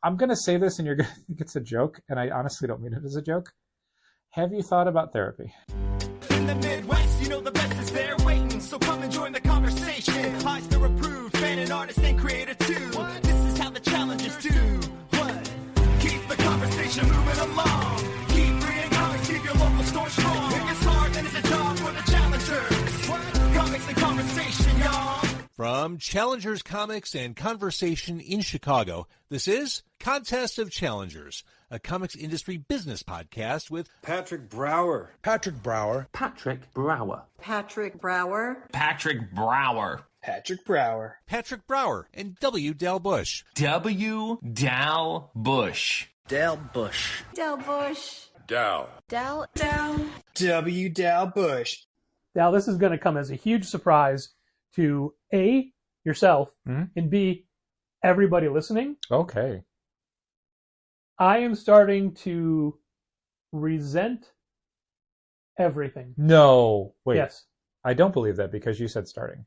I'm going to say this and you're going to think it's a joke, and I honestly don't mean it as a joke. Have you thought about therapy? In the Midwest, you know the best is there waiting, so come and join the conversation. I still approved, fan and artist and creator too. What? This is how the challengers do. What? Keep the conversation moving along. Keep reading comics, keep your local store strong. If it's hard, then it's a job for the challengers. What? Comics and conversation, y'all. From Challengers Comics and Conversation in Chicago, this is Contest of Challengers, a comics industry business podcast with Patrick Brower. Patrick Brower. Patrick Brower. Patrick Brower. Patrick Brower. Patrick Brower. Patrick Brower and W. Dal Bush. W. Dal Bush. Dal Bush. Dal Bush. Dal. Dal. Dal. W. Dal Bush. Now, this is going to come as a huge surprise to A, yourself, and B, everybody listening. Okay. I am starting to resent everything. No. Wait. Yes. I don't believe that because you said starting.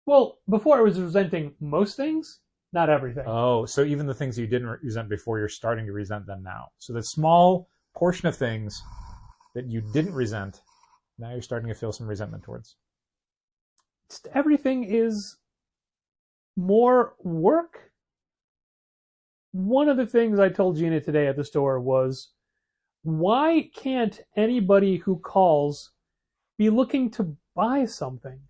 Well, before I was resenting most things, not everything. Oh, so even the things you didn't resent before, you're starting to resent them now. So the small portion of things that you didn't resent, now you're starting to feel some resentment towards. Just everything is more work. One of the things I told Gina today at the store was, why can't anybody who calls be looking to buy something?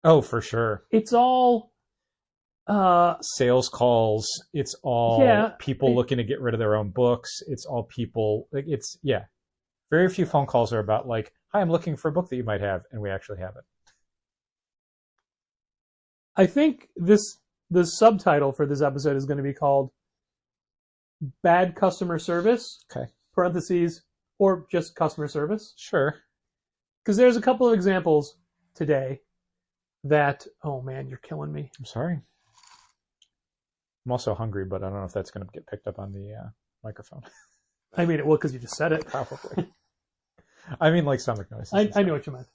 Oh, for sure. It's all sales calls. It's all people looking to get rid of their own books. It's all people. Like very few phone calls are about like, "Hi, I'm looking for a book that you might have," and we actually have it. I think the subtitle for this episode is going to be called "Bad Customer Service." Okay. Parentheses, or just customer service. Sure. Because there's a couple of examples today that, oh man, you're killing me. I'm sorry. I'm also hungry, but I don't know if that's going to get picked up on the microphone. I mean, it will because you just said it. Probably. I mean, like stomach noises. I know what you meant.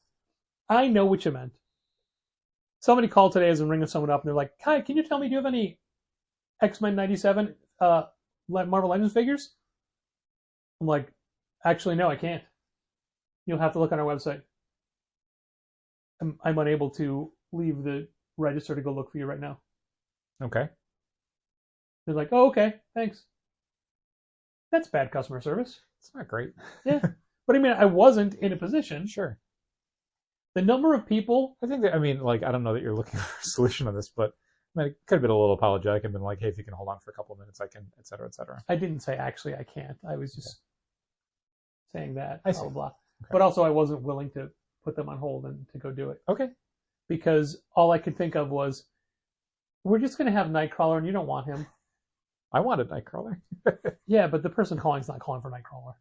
I know what you meant. Somebody called today as I'm ringing someone up, and they're like, "Hi, can you tell me, do you have any X-Men 97 Marvel Legends figures?" I'm like, "Actually, no, I can't. You'll have to look on our website. I'm unable to leave the register to go look for you right now." Okay. They're like, "Oh, okay, thanks." That's bad customer service. It's not great. Yeah. But I mean, I wasn't in a position. Sure. The number of people... I think that, I don't know that you're looking for a solution on this, but it could have been a little apologetic and been like, "Hey, if you can hold on for a couple of minutes, I can," et cetera, et cetera. I didn't say, actually, I can't. I was just saying that, I see. blah, blah, blah. Okay. But also, I wasn't willing to put them on hold and to go do it. Okay. Because all I could think of was, we're just going to have Nightcrawler, and you don't want him. I wanted Nightcrawler. Yeah, but the person calling's not calling for Nightcrawler.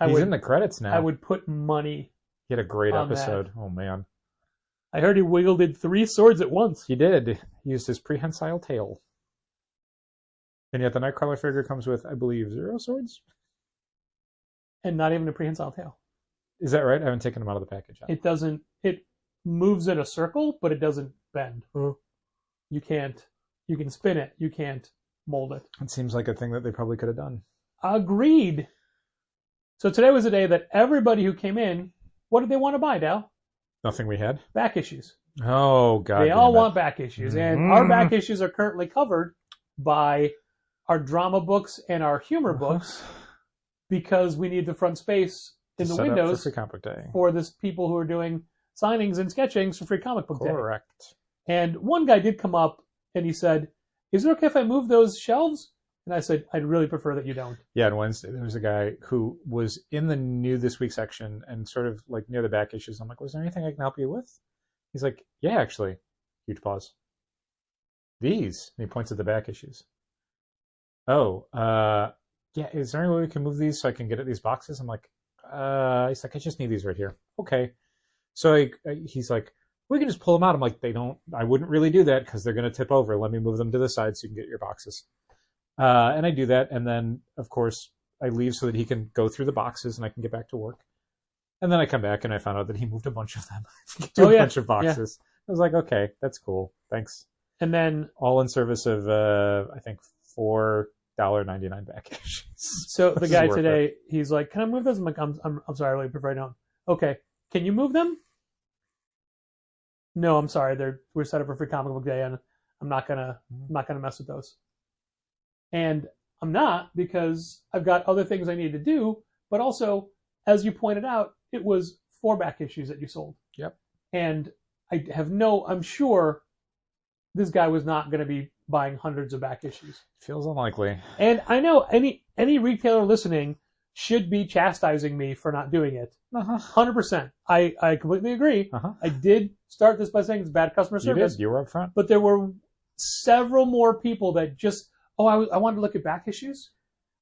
He's in the credits now. I would put money. He had a great on episode. that. Oh, man. I heard he wielded 3 swords at once. He did. He used his prehensile tail. And yet the Nightcrawler figure comes with, I believe, 0 swords? And not even a prehensile tail. Is that right? I haven't taken him out of the package yet. It moves in a circle, but it doesn't bend. Oh. You can spin it. You can't mold it. It seems like a thing that they probably could have done. Agreed. So today was a day that everybody who came in, what did they want to buy, Dal? Nothing we had? Back issues. Oh, God. They all want back issues. And our back issues are currently covered by our drama books and our humor books because we need the front space in the windows for Free Comic Book Day. for this people who are doing signings and sketchings for Free Comic Book Day. Correct. And one guy did come up and he said, "Is it okay if I move those shelves?" And I said, "I'd really prefer that you don't." Yeah, on Wednesday, there was a guy who was in the New This Week section and sort of like near the back issues. I'm like, "Was there anything I can help you with?" He's like, "Yeah, actually." Huge pause. These. And he points at the back issues. "Oh, yeah, is there any way we can move these so I can get at these boxes?" I'm like, he's like, "I just need these right here." Okay. So he's like, "We can just pull them out." I'm like, I wouldn't really do that because they're going to tip over. Let me move them to the side so you can get your boxes. And I do that, and then, of course, I leave so that he can go through the boxes and I can get back to work. And then I come back and I found out that he moved a bunch of them to a bunch of boxes. Yeah. I was like, okay, that's cool. Thanks. And then, all in service of I think $4.99 back issues. so the This is guy worth it. today, he's like, "Can I move those?" I'm like, "I'm sorry, I really prefer I don't." Okay, can you move them? No, I'm sorry. We're set up for free comic book day, and I'm not gonna mess with those. And I'm not, because I've got other things I need to do. But also, as you pointed out, it was 4 back issues that you sold. Yep. And I'm sure this guy was not going to be buying hundreds of back issues. Feels unlikely. And I know any retailer listening should be chastising me for not doing it. 100%. I completely agree. I did start this by saying it's bad customer You service. did. You were up front. But there were several more people that just, I wanted to look at back issues.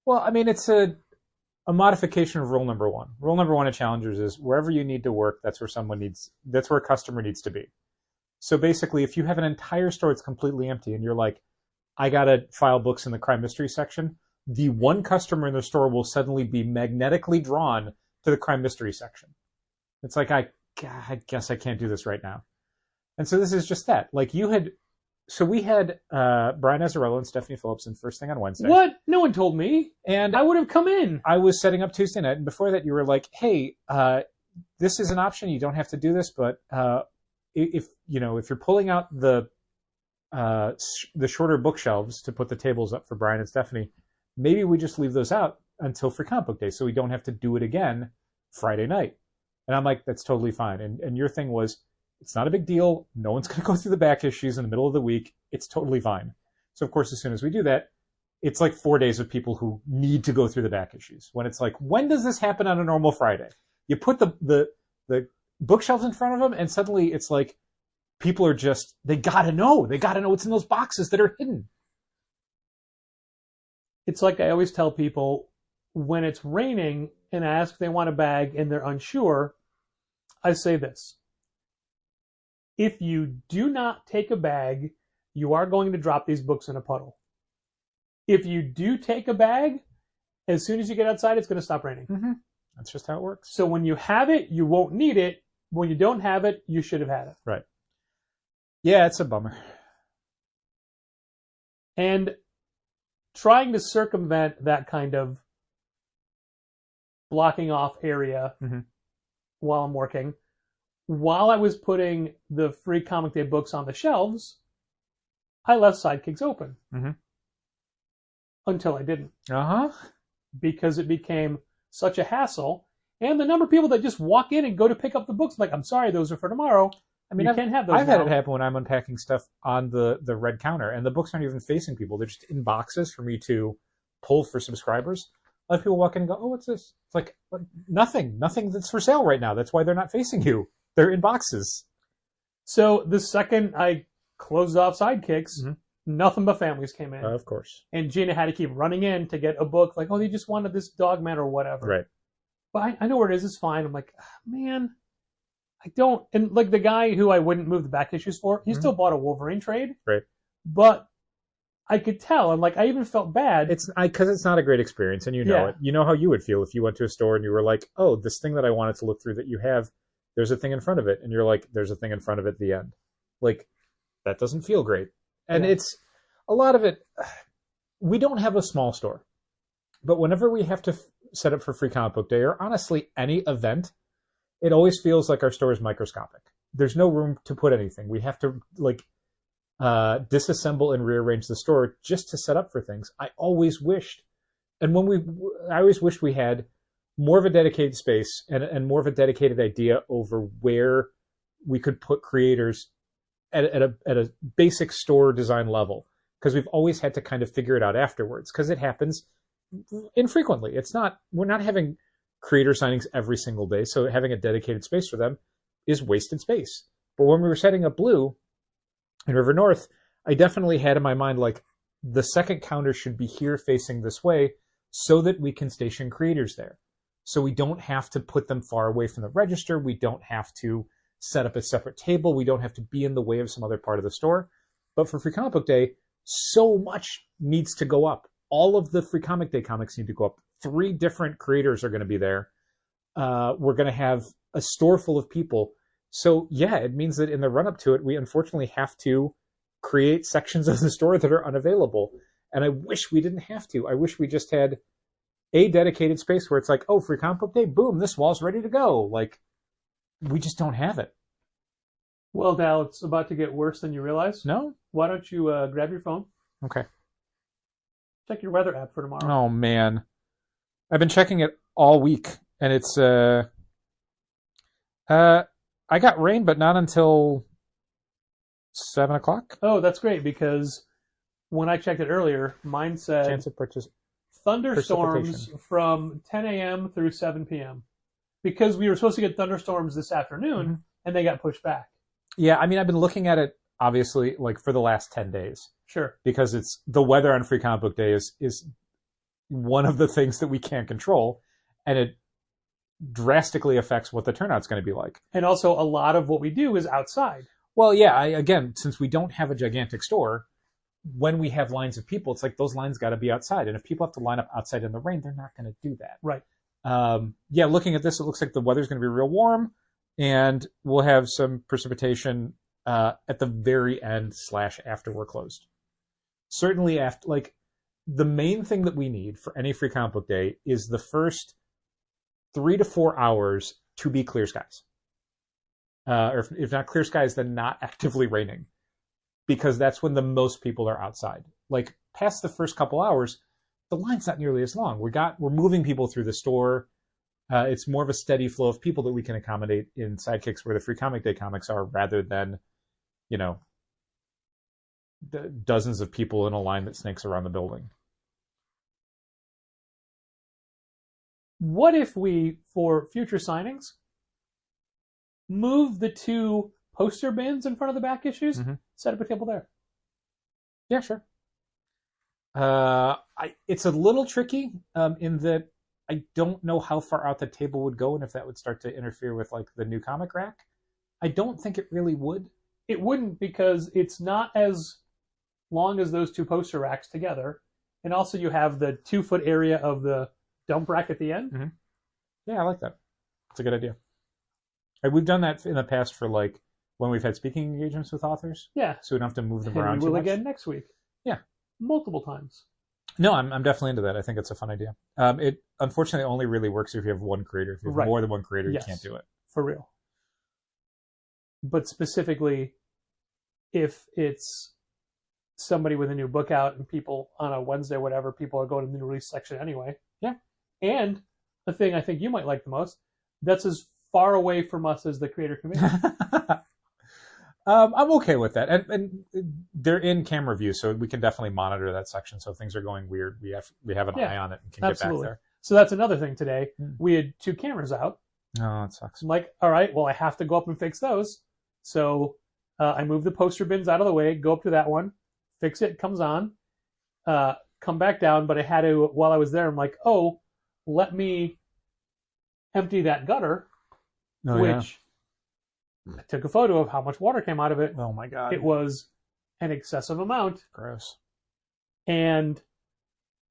Well, I mean, it's a modification of rule number 1. Rule number 1 at Challengers is wherever you need to work, that's where a customer needs to be. So basically, if you have an entire store that's completely empty and you're like, I got to file books in the crime mystery section, the one customer in the store will suddenly be magnetically drawn to the crime mystery section. It's like, I guess I can't do this right now. And so this is just that. Like we had Brian Azzarello and Stephanie Phillipson first thing on Wednesday. What? No one told me. And I would have come in. I was setting up Tuesday night, and before that you were like, hey, this is an option. You don't have to do this, but if you're pulling out the shorter bookshelves to put the tables up for Brian and Stephanie, maybe we just leave those out until Free Comic Book Day so we don't have to do it again Friday night. And I'm like, that's totally fine. And your thing was, it's not a big deal. No one's going to go through the back issues in the middle of the week. It's totally fine. So, of course, as soon as we do that, it's like 4 days of people who need to go through the back issues. When it's like, when does this happen on a normal Friday? You put the bookshelves in front of them, and suddenly it's like people are just, they got to know. They got to know what's in those boxes that are hidden. It's like I always tell people, when it's raining and I ask if they want a bag and they're unsure, I say this. If you do not take a bag, you are going to drop these books in a puddle. If you do take a bag, as soon as you get outside, it's going to stop raining. Mm-hmm. That's just how it works. So when you have it, you won't need it. When you don't have it, you should have had it. Right. Yeah, it's a bummer. And trying to circumvent that kind of blocking off area while I'm working, while I was putting the Free Comic Day books on the shelves, I left Sidekicks open. Until I didn't. Because it became such a hassle. And the number of people that just walk in and go to pick up the books, like, I'm sorry, those are for tomorrow. I mean, you can't have those I've now. had it happen when I'm unpacking stuff on the red counter, and the books aren't even facing people. They're just in boxes for me to pull for subscribers. A lot of people walk in and go, oh, what's this? It's like, nothing that's for sale right now. That's why they're not facing you. They're in boxes. So the second I closed off Sidekicks, nothing but families came in. Of course. And Gina had to keep running in to get a book, like, oh, they just wanted this Dogman or whatever. Right. But I know where it is. It's fine. I'm like, man, I don't. And like the guy who I wouldn't move the back issues for, he still bought a Wolverine trade. Right. But I could tell, and like I even felt bad. Because it's not a great experience, and you know it. You know how you would feel if you went to a store and you were like, oh, this thing that I wanted to look through that you have, there's a thing in front of it, and you're like, there's a thing in front of it at the end. Like, that doesn't feel great. And it's a lot of it. We don't have a small store, but whenever we have to set up for Free Comic Book Day, or honestly any event, it always feels like our store is microscopic. There's no room to put anything. We have to disassemble and rearrange the store just to set up for things. I always wished we had more of a dedicated space and more of a dedicated idea over where we could put creators at a basic store design level, because we've always had to kind of figure it out afterwards, because it happens infrequently. We're not having creator signings every single day, so having a dedicated space for them is wasted space. But when we were setting up Blue in River North, I definitely had in my mind, like, the second counter should be here facing this way so that we can station creators there. So we don't have to put them far away from the register. We don't have to set up a separate table. We don't have to be in the way of some other part of the store. But for Free Comic Book Day, so much needs to go up. All of the Free Comic Day comics need to go up. 3 different creators are going to be there. We're going to have a store full of people. So, yeah, it means that in the run-up to it, we unfortunately have to create sections of the store that are unavailable. And I wish we didn't have to. I wish we just had a dedicated space where it's like, oh, free comic book day, boom, this wall's ready to go. Like, we just don't have it. Well, now it's about to get worse than you realize. No? Why don't you grab your phone, Okay. check your weather app for tomorrow. Oh, man. I've been checking it all week, and it's, I got rain, but not until 7 o'clock. Oh, that's great, because when I checked it earlier, mine said Chance of thunderstorms precipitation. from 10 a.m. through 7 p.m. Because we were supposed to get thunderstorms this afternoon, and they got pushed back. Yeah, I mean, I've been looking at it, obviously, like, for the last 10 days. Sure. Because it's the weather on Free Comic Book Day is one of the things that we can't control, and it drastically affects what the turnout's going to be like. And also, a lot of what we do is outside. Well, yeah, again, since we don't have a gigantic store, when we have lines of people, it's like those lines got to be outside. And if people have to line up outside in the rain, they're not going to do that. Right. Yeah, looking at this, it looks like the weather's going to be real warm, and we'll have some precipitation at the very end / after we're closed. Certainly after, like, the main thing that we need for any Free Comic Book Day is the first 3 to 4 hours to be clear skies. Or if not clear skies, then not actively raining. Because that's when the most people are outside. Like, past the first couple hours, the line's not nearly as long. We're moving people through the store. It's more of a steady flow of people that we can accommodate in Sidekicks where the Free Comic Day comics are, rather than, you know, dozens of people in a line that snakes around the building. What if we, for future signings, move the 2 poster bins in front of the back issues, set up a table there? Yeah, sure. It's a little tricky in that I don't know how far out the table would go and if that would start to interfere with, like, the new comic rack. I don't think it really would. It wouldn't, because it's not as long as those 2 poster racks together. And also you have the 2-foot area of the dump rack at the end. Yeah, I like that. It's a good idea. We've done that in the past for, like, when we've had speaking engagements with authors. Yeah. So we don't have to move them And around we too will much. again next week. Yeah. Multiple times. No, I'm definitely into that. I think it's a fun idea. It unfortunately only really works if you have one creator. If you have more than one creator, Yes. you can't do it. For real. But specifically, if it's somebody with a new book out and people on a Wednesday or whatever, people are going to the new release section anyway. Yeah. And the thing I think you might like the most, that's as far away from us as the creator community. I'm okay with that. And they're in camera view, so we can definitely monitor that section. So if things are going weird, we have an eye on it and can Absolutely. get back there. So that's another thing today. We had 2 cameras out. Oh, that sucks. I'm like, all right, well, I have to go up and fix those. So I moved the poster bins out of the way, go up to that one, fix it, comes on, come back down. But I had to, while I was there, I'm like, oh, let me empty that gutter, which I took a photo of how much water came out of it. Oh, my God. It was an excessive amount. Gross. And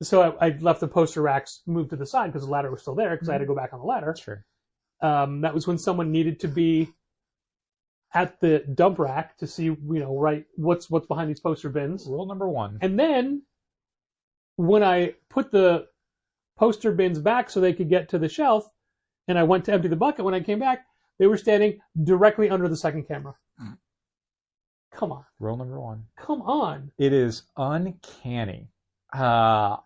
so I left the poster racks moved to the side because the ladder was still there because I had to go back on the ladder. Sure. That was when someone needed to be at the dump rack to see, right, what's behind these poster bins. Rule number 1. And then when I put the poster bins back so they could get to the shelf, and I went to empty the bucket, when I came back, they were standing directly under the second camera. Come on. Rule number 1. Come on. It is uncanny. Like,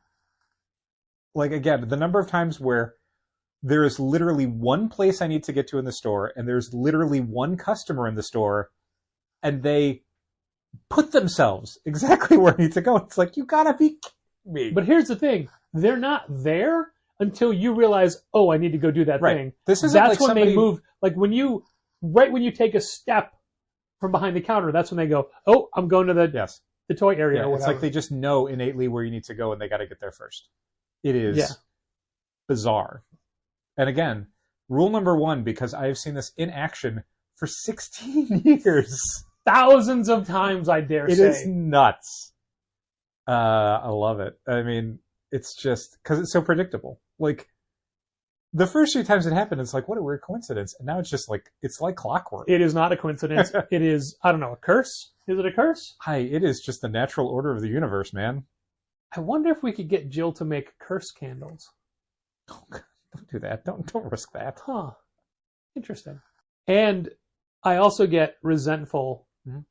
again, the number of times where there is literally one place I need to get to in the store, and there's literally one customer in the store, and they put themselves exactly where I need to go. It's like, you gotta be kidding me. But here's the thing. They're not there until you realize, oh, I need to go do that thing. This isn't that's like when somebody... they move. Like when you take a step from behind the counter, that's when they go, oh, I'm going to the toy area or whatever. It's like they just know innately where you need to go, and they got to get there first. It is bizarre. And again, rule number 1, because I have seen this in action for 16 years. Thousands of times, I dare say. It is nuts. I love it. I mean, it's just because it's so predictable. Like, the first few times it happened, it's like, what a weird coincidence. And now it's just like, it's like clockwork. It is not a coincidence. It is, I don't know, a curse? Is it a curse? Hi, it is just the natural order of the universe, man. I wonder if we could get Jill to make curse candles. Oh, God, don't do that. Don't risk that. Huh. Interesting. And I also get resentful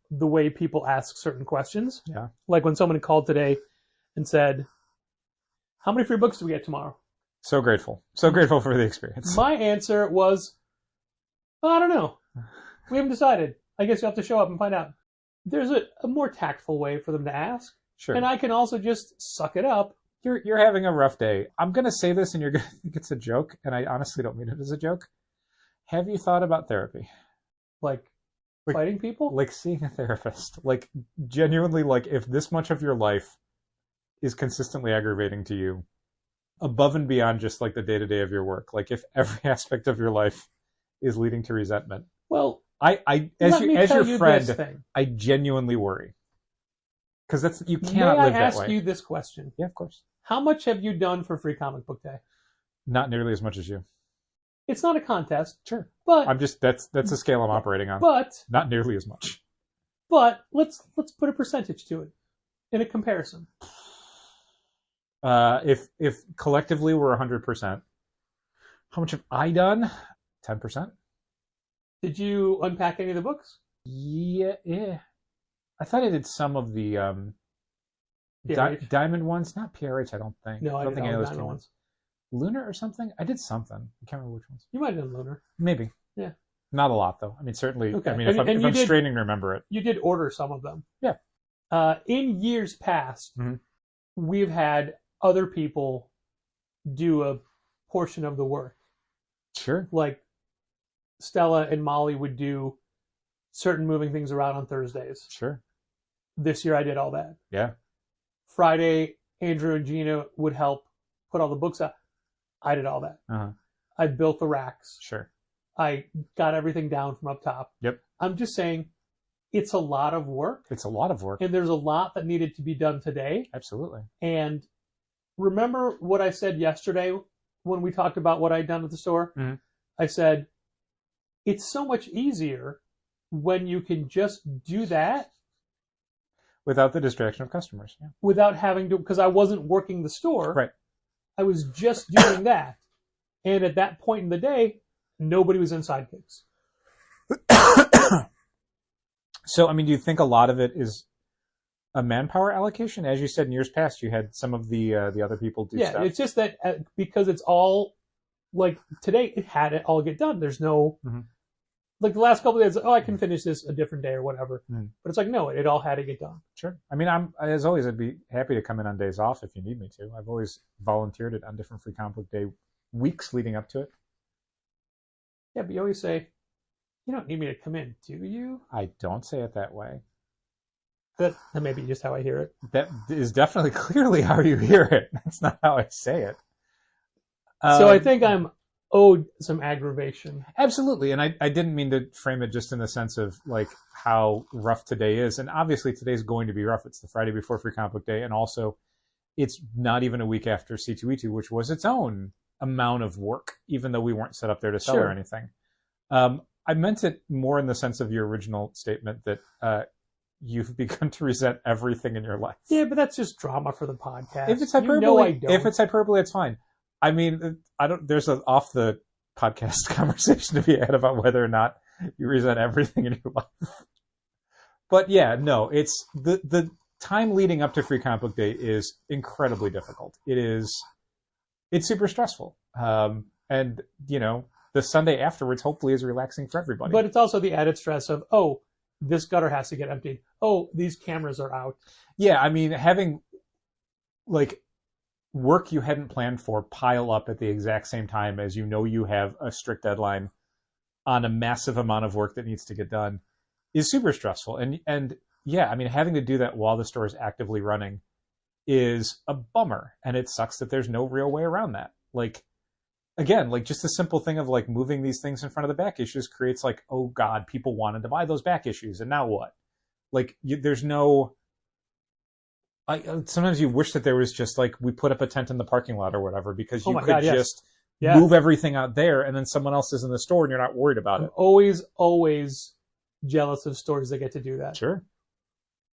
the way people ask certain questions. Yeah. Like when someone called today and said, how many free books do we get tomorrow? So grateful. So grateful for the experience. My answer was, I don't know. We haven't decided. I guess you have to show up and find out. There's a more tactful way for them to ask. Sure. And I can also just suck it up. You're having a rough day. I'm going to say this and you're going to think it's a joke, and I honestly don't mean it as a joke. Have you thought about therapy? Like fighting people? Like seeing a therapist. Like genuinely, like if this much of your life is consistently aggravating to you, above and beyond just like the day-to-day of your work, like if every aspect of your life is leading to resentment. Well, as your friend, this thing. I genuinely worry. Because that's you cannot May live I that ask way. you this question? Yeah, of course. How much have you done for Free Comic Book Day? Not nearly as much as you. It's not a contest. Sure. But I'm just that's the scale I'm operating on. But not nearly as much. But let's put a percentage to it in a comparison. If collectively we're 100%, how much have I done? 10%. Did you unpack any of the books? Yeah. I thought I did some of the diamond ones, not PRH. I don't think. No, I don't did think any all of the those diamond came ones. Lunar or something. I did something. I can't remember which ones. You might have done Lunar. Maybe. Yeah. Not a lot though. I mean, certainly. Okay. I mean, if I'm straining to remember it. You did order some of them. Yeah. In years past, Mm-hmm. we've had other people do a portion of the work. Sure. Like Stella and Molly would do certain moving things around on Thursdays. Sure. This year I did all that. Yeah. Friday, Andrew and Gina would help put all the books up. I did all that. Uh-huh. I built the racks. Sure. I got everything down from up top. Yep. I'm just saying it's a lot of work. It's a lot of work. And there's a lot that needed to be done today. Absolutely. And remember what I said yesterday when we talked about what I'd done at the store? Mm-hmm. I said, it's so much easier when you can just do that without the distraction of customers. Yeah. Without having to, because I wasn't working the store. Right. I was just doing that. And at that point in the day, nobody was in sidekicks. So, I mean, do you think a lot of it is a manpower allocation? As you said, in years past, you had some of the other people do stuff. Yeah, it's just that because it's all, like, today it had it all get done. There's no, like the last couple of days, I can finish this a different day or whatever. But it's like, no, it all had to get done. Sure. I mean, as always, I'd be happy to come in on days off if you need me to. I've always volunteered it on different Free Comic Book Day weeks leading up to it. Yeah, but you always say, you don't need me to come in, do you? I don't say it that way. That may be just how I hear it. That is definitely clearly how you hear it. That's not how I say it. So I think I'm owed some aggravation. Absolutely. And I didn't mean to frame it just in the sense of like how rough today is. And obviously today's going to be rough. It's the Friday before Free Comic Book Day. And also it's not even a week after C2E2, which was its own amount of work, even though we weren't set up there to sell or anything. I meant it more in the sense of your original statement that you've begun to resent everything in your life. Yeah, but that's just drama for the podcast. If it's hyperbole, it's fine. I mean, there's an off the podcast conversation to be had about whether or not you resent everything in your life. But yeah, no, it's the time leading up to Free Comic Book Day is incredibly difficult. It's super stressful. And you know, the Sunday afterwards hopefully is relaxing for everybody. But it's also the added stress of, oh, this gutter has to get emptied. Oh, these cameras are out. Yeah, I mean, having like work you hadn't planned for pile up at the exact same time as you know you have a strict deadline on a massive amount of work that needs to get done is super stressful. And yeah, I mean, having to do that while the store is actively running is a bummer. And it sucks that there's no real way around that. Like, again, like just the simple thing of like moving these things in front of the back issues creates like, oh God, people wanted to buy those back issues. And now what? Like there's no, sometimes you wish that there was just like, we put up a tent in the parking lot or whatever, because you could just Yeah. move everything out there, and then someone else is in the store and you're not worried about I'm it. always jealous of stores that get to do that. Sure.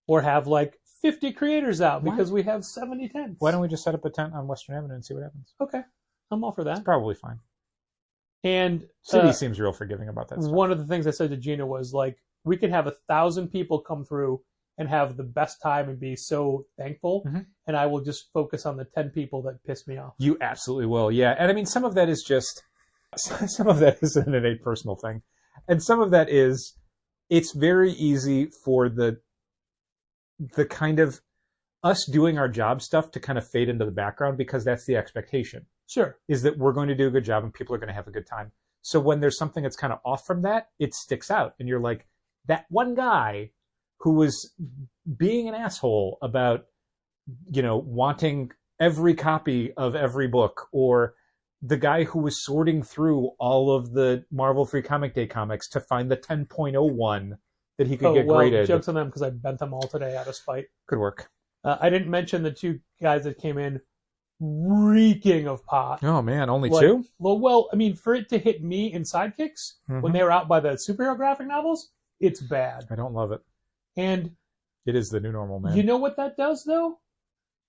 Or have like 50 creators out Why- because we have 70 tents. Why don't we just set up a tent on Western Avenue and see what happens? Okay. I'm all for that. It's probably fine. And City seems real forgiving about that stuff. one of the things I said to Gina was like, we could have 1,000 people come through and have the best time and be so thankful. Mhm. And I will just focus on the 10 people that piss me off. You absolutely will, yeah. And I mean, some of that is just, some of that is an innate personal thing. And some of that is, it's very easy for the kind of us doing our job stuff to kind of fade into the background because that's the expectation, Sure. is that we're going to do a good job and people are going to have a good time. So when there's something that's kind of off from that, it sticks out. And you're like, that one guy who was being an asshole about, wanting every copy of every book, or the guy who was sorting through all of the Marvel Free Comic Day comics to find the 10.01 that he could get graded. Jokes on them because I bent them all today out of spite. Could work. I didn't mention the two guys that came in reeking of pot. Oh man, only Like, two? Well, I mean, for it to hit me in Sidekicks when they were out by the superhero graphic novels, it's bad. I don't love it. And It is the new normal, man. you know what that does, though?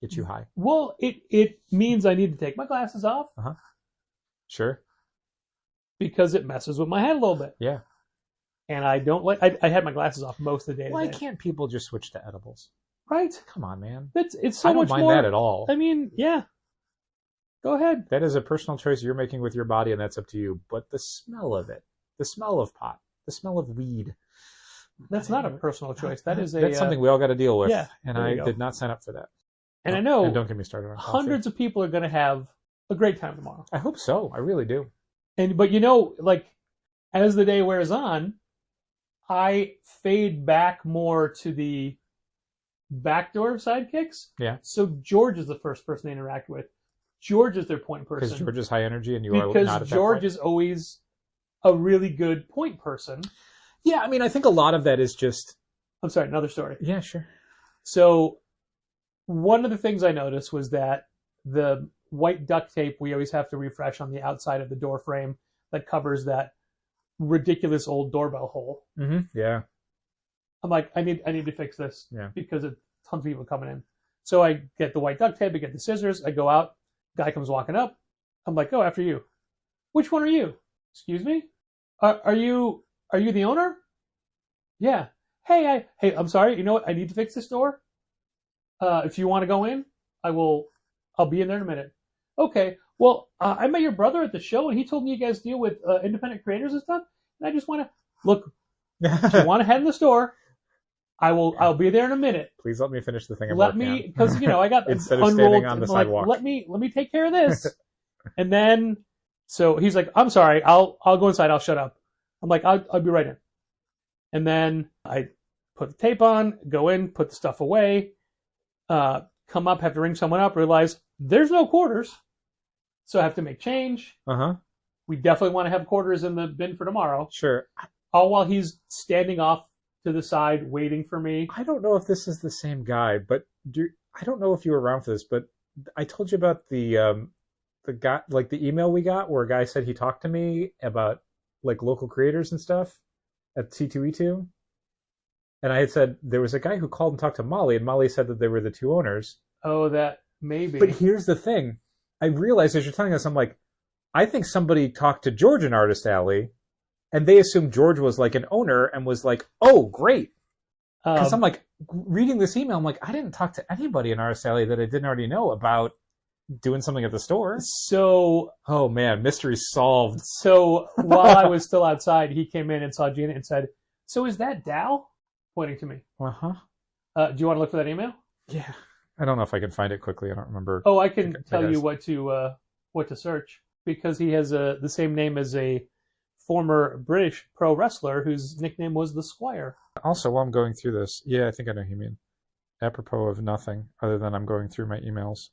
Get you high. Well, it means I need to take my glasses off Sure. because it messes with my head a little bit. Yeah. And I don't like. I had my glasses off most of the day. Why today. can't people just switch to edibles? Right? Come on, man. It's so I don't much mind more. that at all. I mean, yeah. Go ahead. That is a personal choice you're making with your body, and that's up to you. But the smell of it, the smell of pot, the smell of weed. That's not a personal choice. That's something we all got to deal with. yeah, And there you I go. did not sign up for that. And I know And don't get me started on coffee. hundreds of people are going to have a great time tomorrow. I hope so. I really do. But like as the day wears on, I fade back more to the back door of Sidekicks. Yeah. So George is the first person they interact with. George is their point Because person. George is high energy and you are because not at that George point. is always a really good point person. Yeah, I mean, I think a lot of that is just... I'm sorry, another story. Yeah, sure. So one of the things I noticed was that the white duct tape we always have to refresh on the outside of the door frame that covers that ridiculous old doorbell hole. Mm-hmm. Yeah. I'm like, I need to fix this Yeah. because of tons of people coming in. So I get the white duct tape, I get the scissors, I go out, guy comes walking up. I'm like, oh, after you. Which one are you? Excuse me? Are you the owner? Yeah. Hey, I'm sorry. You know what? I need to fix this door. If you want to go in, I'll be in there in a minute. Okay. Well, I met your brother at the show and he told me you guys deal with independent creators and stuff. And I just want to look, if you want to head in the store, I'll be there in a minute. Please let me finish the thing. Let me, because I got Instead of unrolled, standing on the like, sidewalk. Let me take care of this. And then, so he's like, I'm sorry, I'll go inside. I'll shut up. I'm like, I'll be right in. And then I put the tape on, go in, put the stuff away, come up, have to ring someone up, realize there's no quarters. So I have to make change. Uh-huh. We definitely want to have quarters in the bin for tomorrow. Sure. All while he's standing off to the side waiting for me. I don't know if this is the same guy, but I don't know if you were around for this, but I told you about the guy, like the email we got where a guy said he talked to me about like local creators and stuff at C2E2. And I had said there was a guy who called and talked to Molly, and Molly said that they were the two owners. Oh, that maybe. But here's the thing. I realized as you're telling us, I'm like, I think somebody talked to George in Artist Alley, and they assumed George was like an owner and was like, oh, great. Because I'm like, reading this email, I'm like, I didn't talk to anybody in Artist Alley that I didn't already know about doing something at the store. So, oh man, mystery solved. So while I was still outside, he came in and saw Gina and said, so is that Dow? Pointing to me. Uh-huh. Do you want to look for that email? Yeah. I don't know if I can find it quickly. I don't remember. Oh, I can tell guess. you what to search because he has the same name as a former British pro wrestler whose nickname was the Squire. Also, while I'm going through this, yeah, I think I know who you mean. Apropos of nothing other than I'm going through my emails.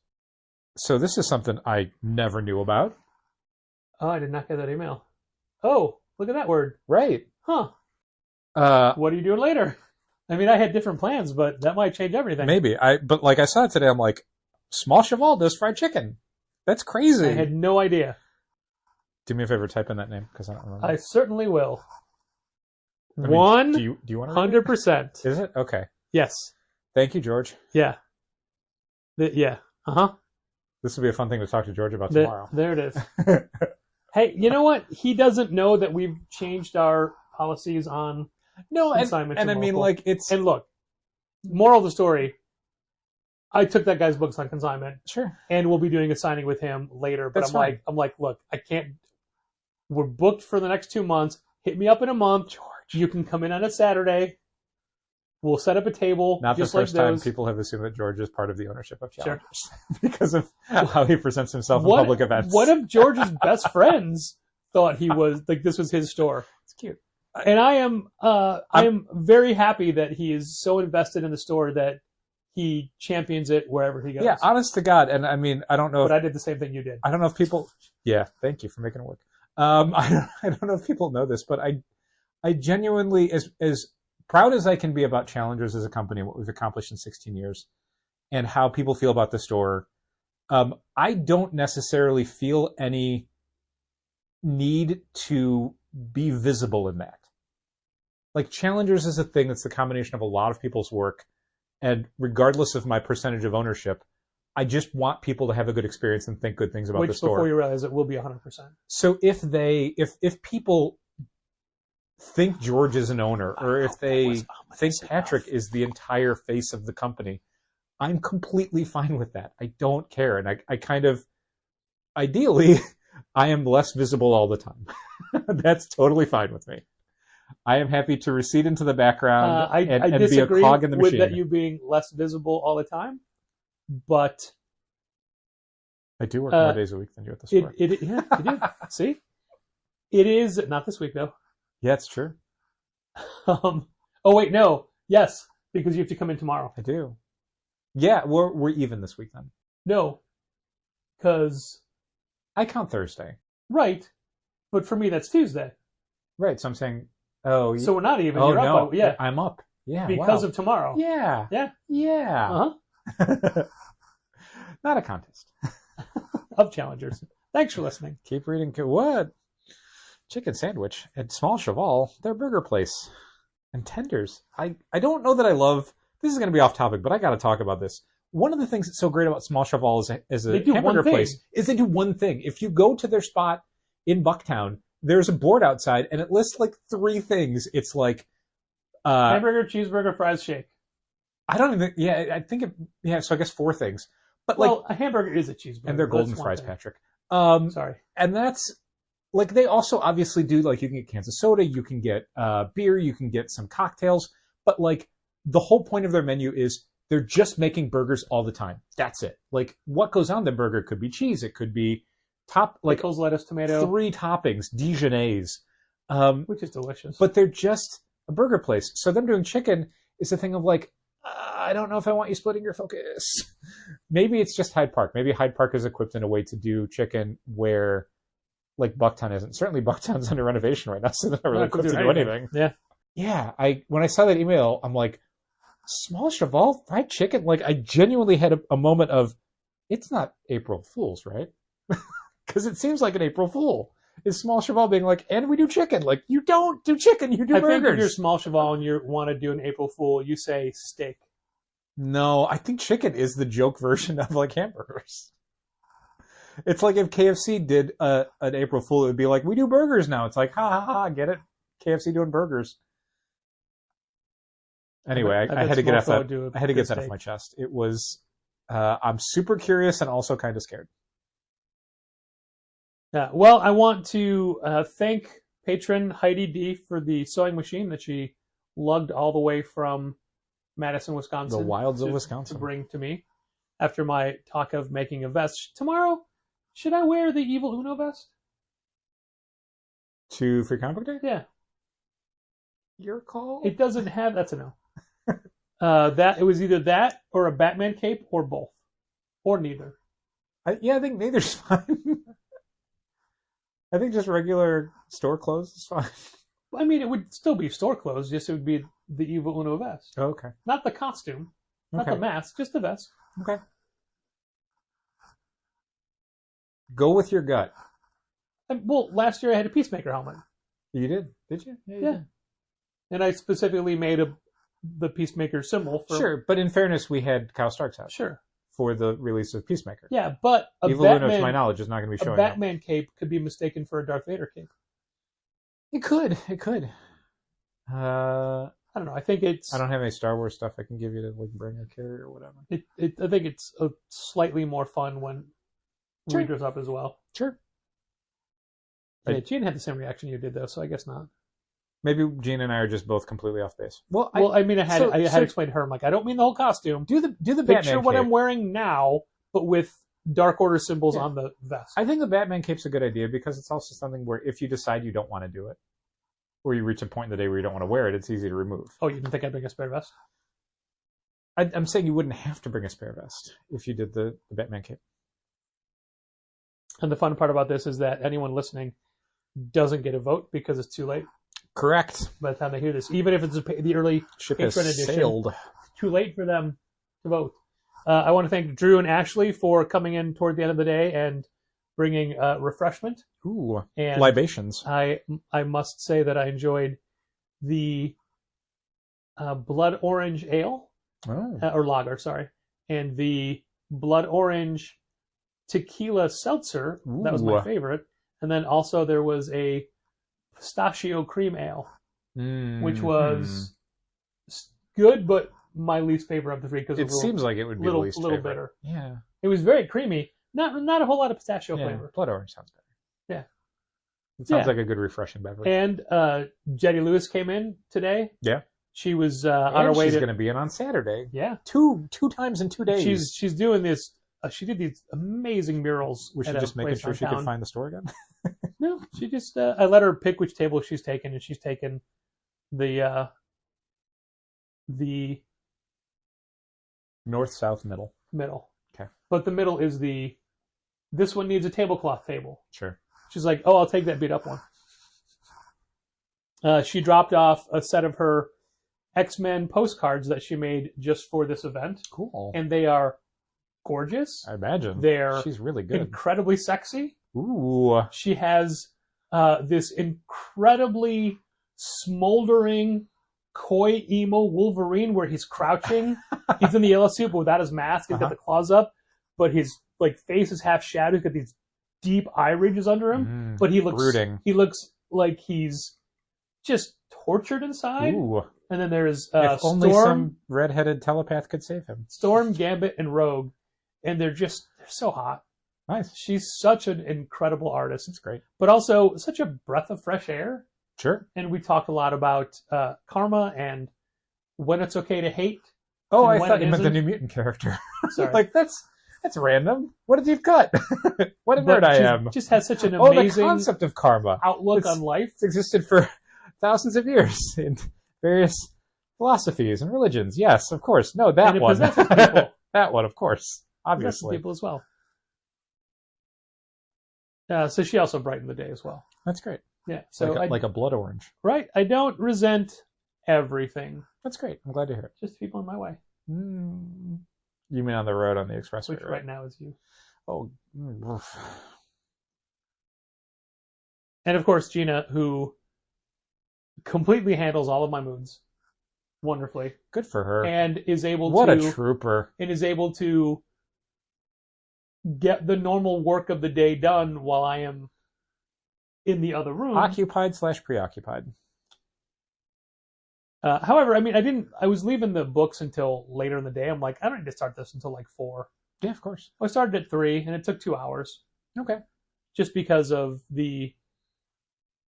So this is something I never knew about. Oh, I did not get that email. Oh, look at that word. Right. Huh. Uh, What are you doing later? I mean, I had different plans, but that might change everything. maybe. But like I saw it today, I'm like, small Chivalda's fried chicken. That's crazy. I had no idea. Do me a favor, type in that name because I don't remember. I certainly will. I mean, 100%. do you want to? Is it okay? Yes. Thank you, George. Yeah. Yeah. Uh-huh. This will be a fun thing to talk to George about tomorrow. There it is. Hey, you know what? He doesn't know that we've changed our policies on consignment. And I mean, like, it's... And look, moral of the story, I took that guy's books on consignment. Sure. And we'll be doing a signing with him later. But I'm like, look, I can't... We're booked for the next 2 months. Hit me up in a month. George. You can come in on a Saturday. We'll set up a table. Not just the first like time those. people have assumed that George is part of the ownership of Challengers. Sure. Because of how he presents himself in public events. One of George's best friends thought he was, like, this was his store. It's cute. And I am very happy that he is so invested in the store that he champions it wherever he goes. Yeah, honest to God. And I mean, I don't know But I did the same thing you did. I don't know if people... Yeah, thank you for making it work. I don't know if people know this, but I genuinely, as proud as I can be about Challengers as a company and what we've accomplished in 16 years and how people feel about the store, I don't necessarily feel any need to be visible in that. Like, Challengers is a thing that's the combination of a lot of people's work, and regardless of my percentage of ownership, I just want people to have a good experience and think good things about the store. Before you realize it will be 100%. So if people think George is an owner, or if they think Patrick is the entire face of the company, I'm completely fine with that. I don't care. And I kind of, ideally, I am less visible all the time. That's totally fine with me. I am happy to recede into the background and be a cog in the machine. With that you being less visible all the time, but I do work more days a week than you at the store. Yeah, you do. See? It is, not this week though. Yeah, it's true. Oh wait, no. Yes, because you have to come in tomorrow. I do. Yeah, we're even this week then. No, because I count Thursday. Right, but for me that's Tuesday. Right, so I'm saying, oh, so we're not even. Oh, You're no, up. Yeah, I'm up. Yeah, because of tomorrow. Yeah, yeah, yeah. Uh-huh. Not a contest of Challengers. Thanks for listening. Keep reading. What? Chicken sandwich at Small Cheval, their burger place, and tenders. I don't know that I love. This is going to be off topic, but I got to talk about this. One of the things that's so great about Small Cheval as a hamburger place is they do one thing. If you go to their spot in Bucktown, there's a board outside, and it lists like 3 things. It's like hamburger, cheeseburger, fries, shake. I don't even. Yeah, I think. So I guess 4 things. But well, a hamburger is a cheeseburger, and they're golden fries, thing. Patrick. Sorry, and that's. Like, they also obviously do, like, you can get cans of soda, you can get beer, you can get some cocktails, but, like, the whole point of their menu is they're just making burgers all the time. That's it. Like, what goes on the burger could be cheese, it could be pickles, lettuce, tomato. 3 toppings, Dijonnaise. Which is delicious. But they're just a burger place. So them doing chicken is a thing of, like, I don't know if I want you splitting your focus. Maybe it's just Hyde Park. Maybe Hyde Park is equipped in a way to do chicken where... like Bucktown isn't. Certainly Bucktown's under renovation right now, so they're not really equipped to do anything. Yeah. Yeah. When I saw that email, I'm like, Small Cheval fried chicken? Like, I genuinely had a moment of, it's not April Fool's, right? Because it seems like an April Fool. Is Small Cheval being like, and we do chicken? Like, you don't do chicken, you do burgers. I think if you're Small Cheval and you want to do an April Fool, you say steak. No, I think chicken is the joke version of, like, hamburgers. It's like if KFC did an April Fool, it would be like, we do burgers now. It's like, ha ha ha, get it? KFC doing burgers. Anyway, I had to get that. I had to get that off my chest. It was. I'm super curious and also kind of scared. Yeah. Well, I want to thank patron Heidi D for the sewing machine that she lugged all the way from Madison, Wisconsin. The wilds of Wisconsin. To bring to me after my talk of making a vest tomorrow. Should I wear the Evil Uno vest? To Free Comic Book Day? Yeah. Your call? It doesn't have... That's a no. It was either that or a Batman cape or both. Or neither. I think neither's fine. I think just regular store clothes is fine. I mean, it would still be store clothes, just it would be the Evil Uno vest. Oh, okay. Not the costume. Not the mask, just the vest. Okay. Go with your gut. Well, last year I had a Peacemaker helmet. You did you? you Yeah. did. And I specifically made the Peacemaker symbol for... Sure, but in fairness, we had Kyle Stark's hat Sure. for the release of Peacemaker. Yeah, but Evil Luna, to my knowledge, is not going to be a showing up. Batman cape could be mistaken for a Darth Vader cape. It could. I don't know. I think it's... I don't have any Star Wars stuff I can give you to like bring or carry or whatever. I think it's slightly more fun when we dress up as well. Sure. Yeah, Gene had the same reaction you did, though, so I guess not. Maybe Gene and I are just both completely off base. Well, I had to explain to her. I'm like, I don't mean the whole costume. Do the Picture Batman what cape. I'm wearing now, but with Dark Order symbols on the vest. I think the Batman cape's a good idea because it's also something where if you decide you don't want to do it, or you reach a point in the day where you don't want to wear it, it's easy to remove. Oh, you didn't think I'd bring a spare vest? I'm saying you wouldn't have to bring a spare vest if you did the Batman cape. And the fun part about this is that anyone listening doesn't get a vote because it's too late. Correct. By the time they hear this, even if it's the early Ship patron has edition, sailed. it's too late for them to vote. I want to thank Drew and Ashley for coming in toward the end of the day and bringing refreshment. Ooh, and libations. I must say that I enjoyed the blood orange ale, or lager, sorry, and the blood orange tequila seltzer. Ooh. That was my favorite. And then also there was a pistachio cream ale, which was good, but my least favorite of the three because it seems like it would be little, the least little favorite. bitter. Yeah, it was very creamy. Not a whole lot of pistachio flavor. Blood orange sounds better. Yeah, it sounds like a good refreshing beverage. And Jetty Lewis came in today. Yeah, she was on her way. She's going to be in on Saturday. Yeah, two times in 2 days. She's doing this. She did these amazing murals. Was she just making sure she could find the store again? No, she just. I let her pick which table she's taken, and she's taken the north, south, middle. Middle. Okay. But the middle is this one needs a tablecloth table. Sure. She's like, oh, I'll take that beat up one. She dropped off a set of her X-Men postcards that she made just for this event. Cool. And they are gorgeous. I imagine. She's really good. Incredibly sexy. Ooh. She has this incredibly smoldering, coy emo Wolverine where he's crouching. He's in the yellow suit, but without his mask. He's got the claws up, but his face is half shadowed. He's got these deep eye ridges under him. But he looks brooding. He looks like he's just tortured inside. Ooh. And then there's if only Storm, some redheaded telepath could save him. Storm, Gambit, and Rogue, and they're so hot. Nice. She's such an incredible artist. It's great. But also such a breath of fresh air. Sure. And we talked a lot about karma and when it's okay to hate. Oh, I thought you meant the New Mutant character. Sorry. Like, that's random. What a deep cut. What a nerd I am. Just has such an amazing the concept of karma. Outlook on life. It's existed for thousands of years in various philosophies and religions. Yes, of course. No, that and it one. possesses people. That one, of course. Possesses Obviously. people as well. So she also brightened the day as well. That's great. Yeah. So like a blood orange. Right. I don't resent everything. That's great. I'm glad to hear it. Just people in my way. You mean on the road on the expressway? Which right now is you. Oh. And of course, Gina, who completely handles all of my moods wonderfully. Good for her. And is able what a trooper. And is able to get the normal work of the day done while I am in the other room. Occupied/preoccupied. However, I mean, I was leaving the books until later in the day. I'm like, I don't need to start this until like 4. Yeah, of course. I started at 3 and it took 2 hours. Okay. Just because of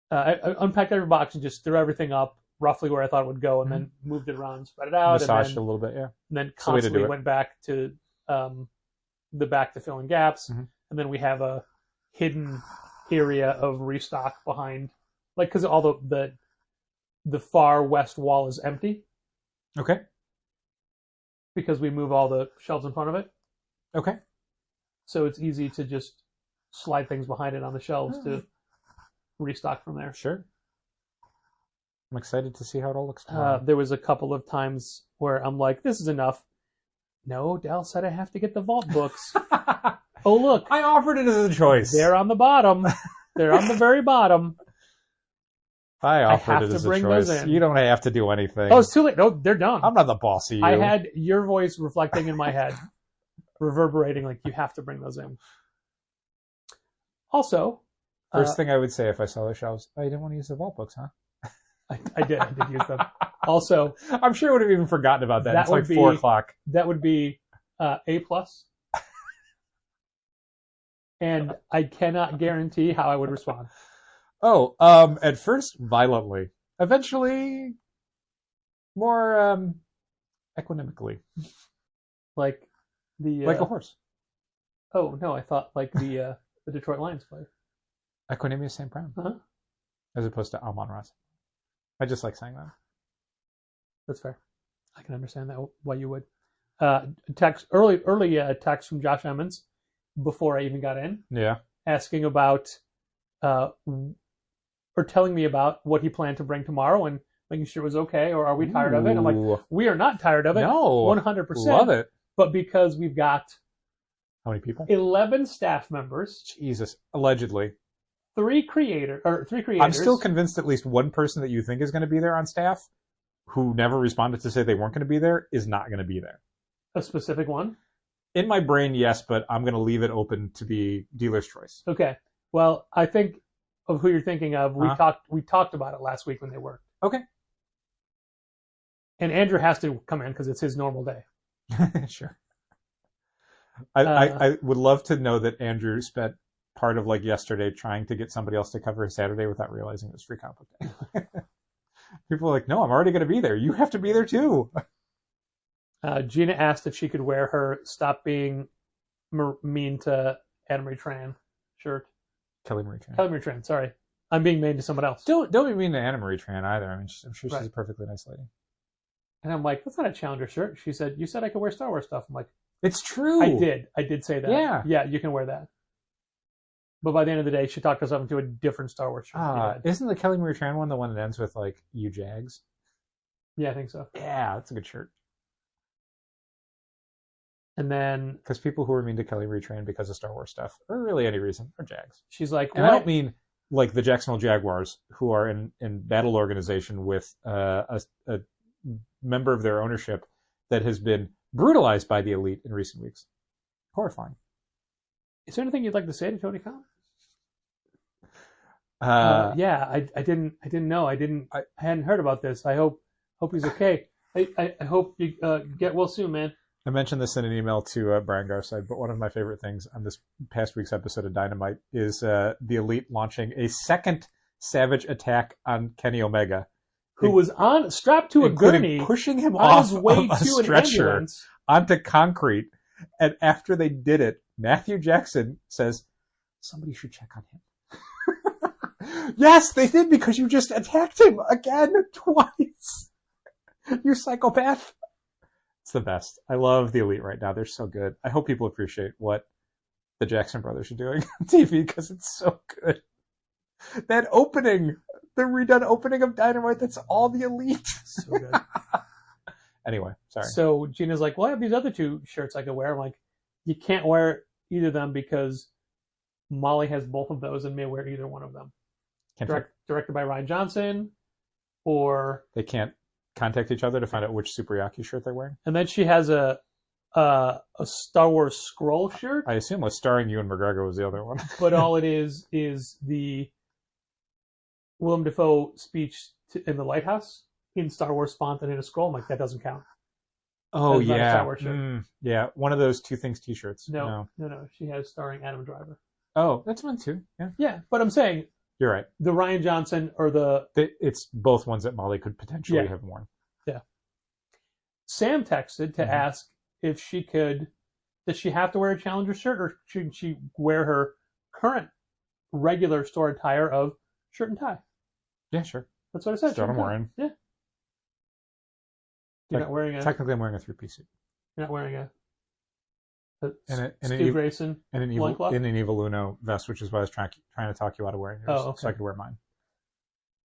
I unpacked every box and just threw everything up roughly where I thought it would go and then moved it around, spread it out. Massaged and it a little bit, yeah. And then constantly went back to the back to fill in gaps. And then we have a hidden area of restock behind, like, because all the far west wall is empty. Okay. Because we move all the shelves in front of it. Okay. So it's easy to just slide things behind it on the shelves to restock from there. Sure. I'm excited to see how it all looks. There was a couple of times where I'm like, this is enough. No, Dal said I have to get the vault books. Oh, look. I offered it as a choice. They're on the bottom. They're on the very bottom. I offered have it to as a bring those choice. in. You don't have to do anything. Oh, it's too late. No, they're done. I'm not the boss of you. I had your voice reflecting in my head, reverberating like you have to bring those in. Also, First thing I would say if I saw the shelves, oh, you didn't want to use the vault books, huh? I did use them. Also, I'm sure I would have even forgotten about that. It's like 4 o'clock. That would be A+. And I cannot guarantee how I would respond. Oh, at first, violently. Eventually, more equanimically. Like like a horse. Oh, no, I thought like the Detroit Lions player. Equanimous St. Brown. Uh-huh. As opposed to Amon Ross. I just like saying that. That's fair. I can understand that, why you would. Early text from Josh Emmons before I even got in. Yeah. Asking about, or telling me about what he planned to bring tomorrow and making sure it was okay, or are we tired of it? I'm like, we are not tired of it. No. 100%. Love it. But because we've got how many people? 11 staff members. Jesus. Allegedly. 3 creators. I'm still convinced at least one person that you think is going to be there on staff who never responded to say they weren't going to be there is not going to be there. A specific one? In my brain, yes, but I'm going to leave it open to be dealer's choice. Okay. Well, I think of who you're thinking of. We talked about it last week when they were. Okay. And Andrew has to come in because it's his normal day. Sure. I would love to know that Andrew spent part of like yesterday trying to get somebody else to cover his Saturday without realizing it was free comic book day. People are like, no, I'm already going to be there. You have to be there too. Gina asked if she could wear her "Stop Being Mean to Anna Marie Tran" shirt. Kelly Marie Tran. Kelly Marie Tran. Sorry, I'm being mean to someone else. Don't be mean to Anna Marie Tran either. I mean, I'm sure she's a perfectly nice lady. And I'm like, that's not a Challenger shirt. She said, you said I could wear Star Wars stuff. I'm like, it's true. I did say that. Yeah, you can wear that. But by the end of the day, she talked herself into a different Star Wars shirt. Isn't the Kelly Marie Tran one the one that ends with like "You Jags"? Yeah, I think so. Yeah, that's a good shirt. And then because people who are mean to Kelly Marie Tran because of Star Wars stuff, or really any reason, are Jags. She's like, and I don't mean like the Jacksonville Jaguars, who are in battle organization with a member of their ownership that has been brutalized by the elite in recent weeks. Horrifying. Is there anything you'd like to say to Tony Khan? Yeah, I didn't know. I hadn't heard about this. I hope he's okay. I hope you get well soon, man. I mentioned this in an email to Brian Garside, but one of my favorite things on this past week's episode of Dynamite is the Elite launching a second savage attack on Kenny Omega, who was strapped to a gurney, pushing him on off his way of a to stretcher an onto concrete. And after they did it, Matthew Jackson says, "Somebody should check on him." Yes, they did, because you just attacked him again twice. You psychopath. It's the best. I love the Elite right now. They're so good. I hope people appreciate what the Jackson brothers are doing on TV, because it's so good. That opening, the redone opening of Dynamite, that's all the Elite. So good. Anyway, sorry. So Gina's like, well, I have these other 2 shirts I could wear. I'm like, you can't wear either of them because Molly has both of those and may wear either one of them. Directed by Ryan Johnson, or... They can't contact each other to find out which Super Yaki shirt they're wearing? And then she has a Star Wars scroll shirt. I assume was starring Ewan McGregor was the other one. But all it is the Willem Dafoe speech in the lighthouse in Star Wars font and in a scroll. I'm like, that doesn't count. Oh, That's not a Star Wars shirt. Yeah, one of those 2 things t-shirts. No. She has starring Adam Driver. Oh, that's one too. Yeah. Yeah, but I'm saying... You're right. The Ryan Johnson or it's both ones that Molly could potentially have worn. Yeah. Sam texted to ask if she could... Does she have to wear a Challenger shirt, or should she wear her current regular store attire of shirt and tie? Yeah, sure. That's what I said. That's what I'm wearing. Yeah. You're not wearing a... Technically, I'm wearing a 3-piece suit. You're not wearing a Steve Grayson and an Evil Uno vest, which is what I was trying to talk you out of wearing yours, so I could wear mine.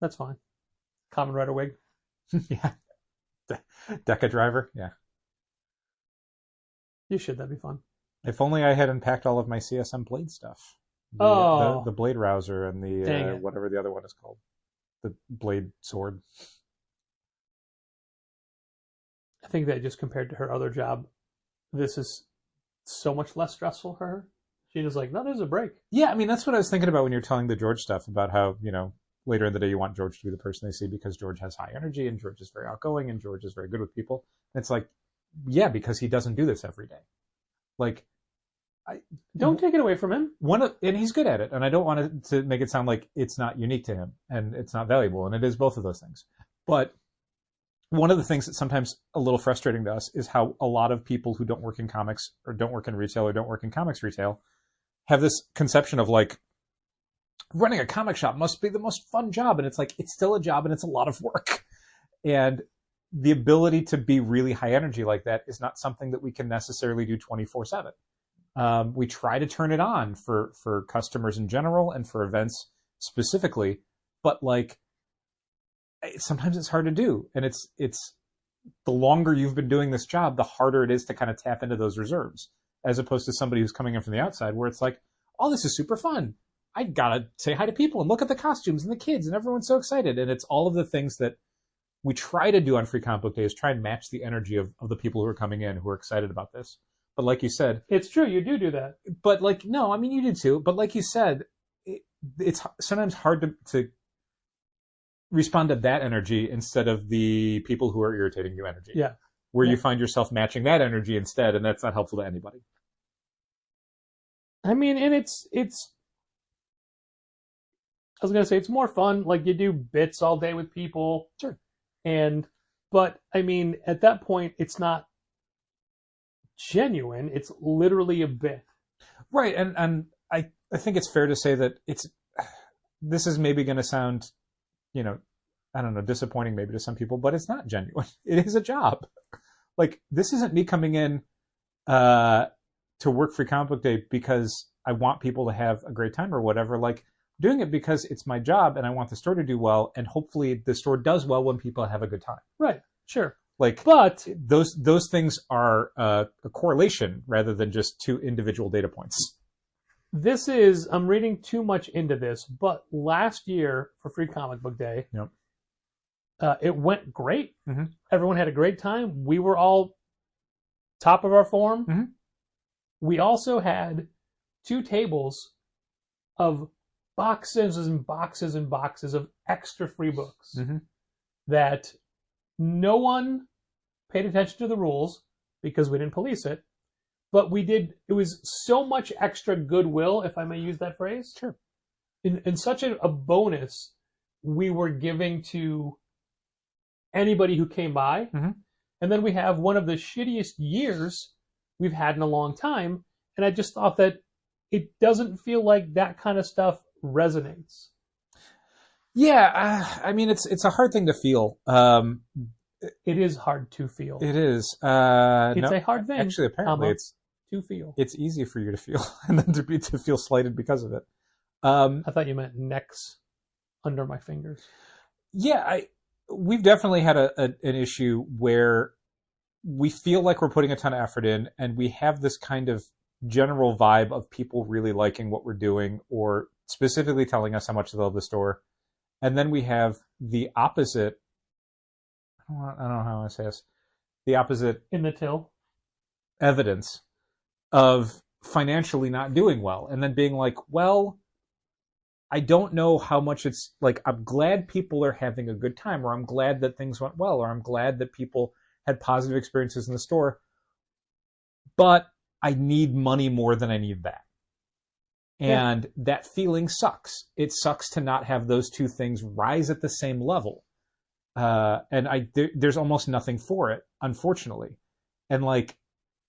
That's fine. Common Rider wig. Yeah. Deca driver. Yeah. You should. That'd be fun. If only I had unpacked all of my CSM Blade stuff. The Blade Rouser and Dang the it. whatever the other one is called, the Blade Sword. I think that just compared to her other job, this is so much less stressful for her. She was like, no, there's a break. Yeah, I mean that's what I was thinking about when you're telling the George stuff about how later in the day you want George to be the person they see because George has high energy and George is very outgoing and George is very good with people. And it's like, yeah, because he doesn't do this every day. Like, Don't take it away from him. And he's good at it. And I don't want to make it sound like it's not unique to him and it's not valuable. And it is both of those things. But one of the things that's sometimes a little frustrating to us is how a lot of people who don't work in comics or don't work in retail or don't work in comics retail have this conception of like, running a comic shop must be the most fun job. And it's like, it's still a job and it's a lot of work. And the ability to be really high energy like that is not something that we can necessarily do 24/7. We try to turn it on for customers in general and for events specifically, but like sometimes it's hard to do. And it's the longer you've been doing this job, the harder it is to kind of tap into those reserves, as opposed to somebody who's coming in from the outside where it's like, oh, this is super fun. I gotta say hi to people and look at the costumes and the kids and everyone's so excited. And it's all of the things that we try to do on Free Comic Book Day is try and match the energy of the people who are coming in who are excited about this. But like you said, It's true, you do that. but like, no, I mean, you do too. But like you said, it's sometimes hard to respond to that energy instead of the people who are irritating you energy. Yeah. Where Yeah. you find yourself matching that energy instead, and that's not helpful to anybody. I mean, and it's I was gonna say it's more fun. Like you do bits all day with people. Sure. But I mean, at that point, it's not genuine. It's literally a bit. Right, and I think it's fair to say that this is maybe going to sound, I don't know, disappointing maybe to some people, but it's not genuine. It is a job. Like, this isn't me coming in to work Free Comic Book Day because I want people to have a great time or whatever. Like, doing it because it's my job and I want the store to do well, and hopefully the store does well when people have a good time. Right. Sure. Like, But those things are a correlation rather than just two individual data points. I'm reading too much into this, but last year for Free Comic Book Day, Yep. It went great. Mm-hmm. Everyone had a great time. We were all top of our form. Mm-hmm. We also had 2 tables of boxes and boxes and boxes of extra free books Mm-hmm. that no one paid attention to the rules because we didn't police it. But it was so much extra goodwill, if I may use that phrase. Sure. In such a bonus we were giving to anybody who came by. Mm-hmm. And then we have one of the shittiest years we've had in a long time. And I just thought that it doesn't feel like that kind of stuff resonates. Yeah, I mean, it's a hard thing to feel. It is hard to feel. It is. It's a hard thing. Actually, apparently, to feel. it's easy for you to feel, and then to feel slighted because of it. I thought you meant necks under my fingers. Yeah, we've definitely had an issue where we feel like we're putting a ton of effort in, and we have this kind of general vibe of people really liking what we're doing, or specifically telling us how much they love the store. And then we have the opposite. I don't know how I say this. The opposite In the till. evidence of financially not doing well, and then being like, well, I don't know how much it's like, I'm glad people are having a good time, or I'm glad that things went well, or I'm glad that people had positive experiences in the store, but I need money more than I need that. And that feeling sucks. It sucks to not have those two things rise at the same level. And there's almost nothing for it, unfortunately. And like,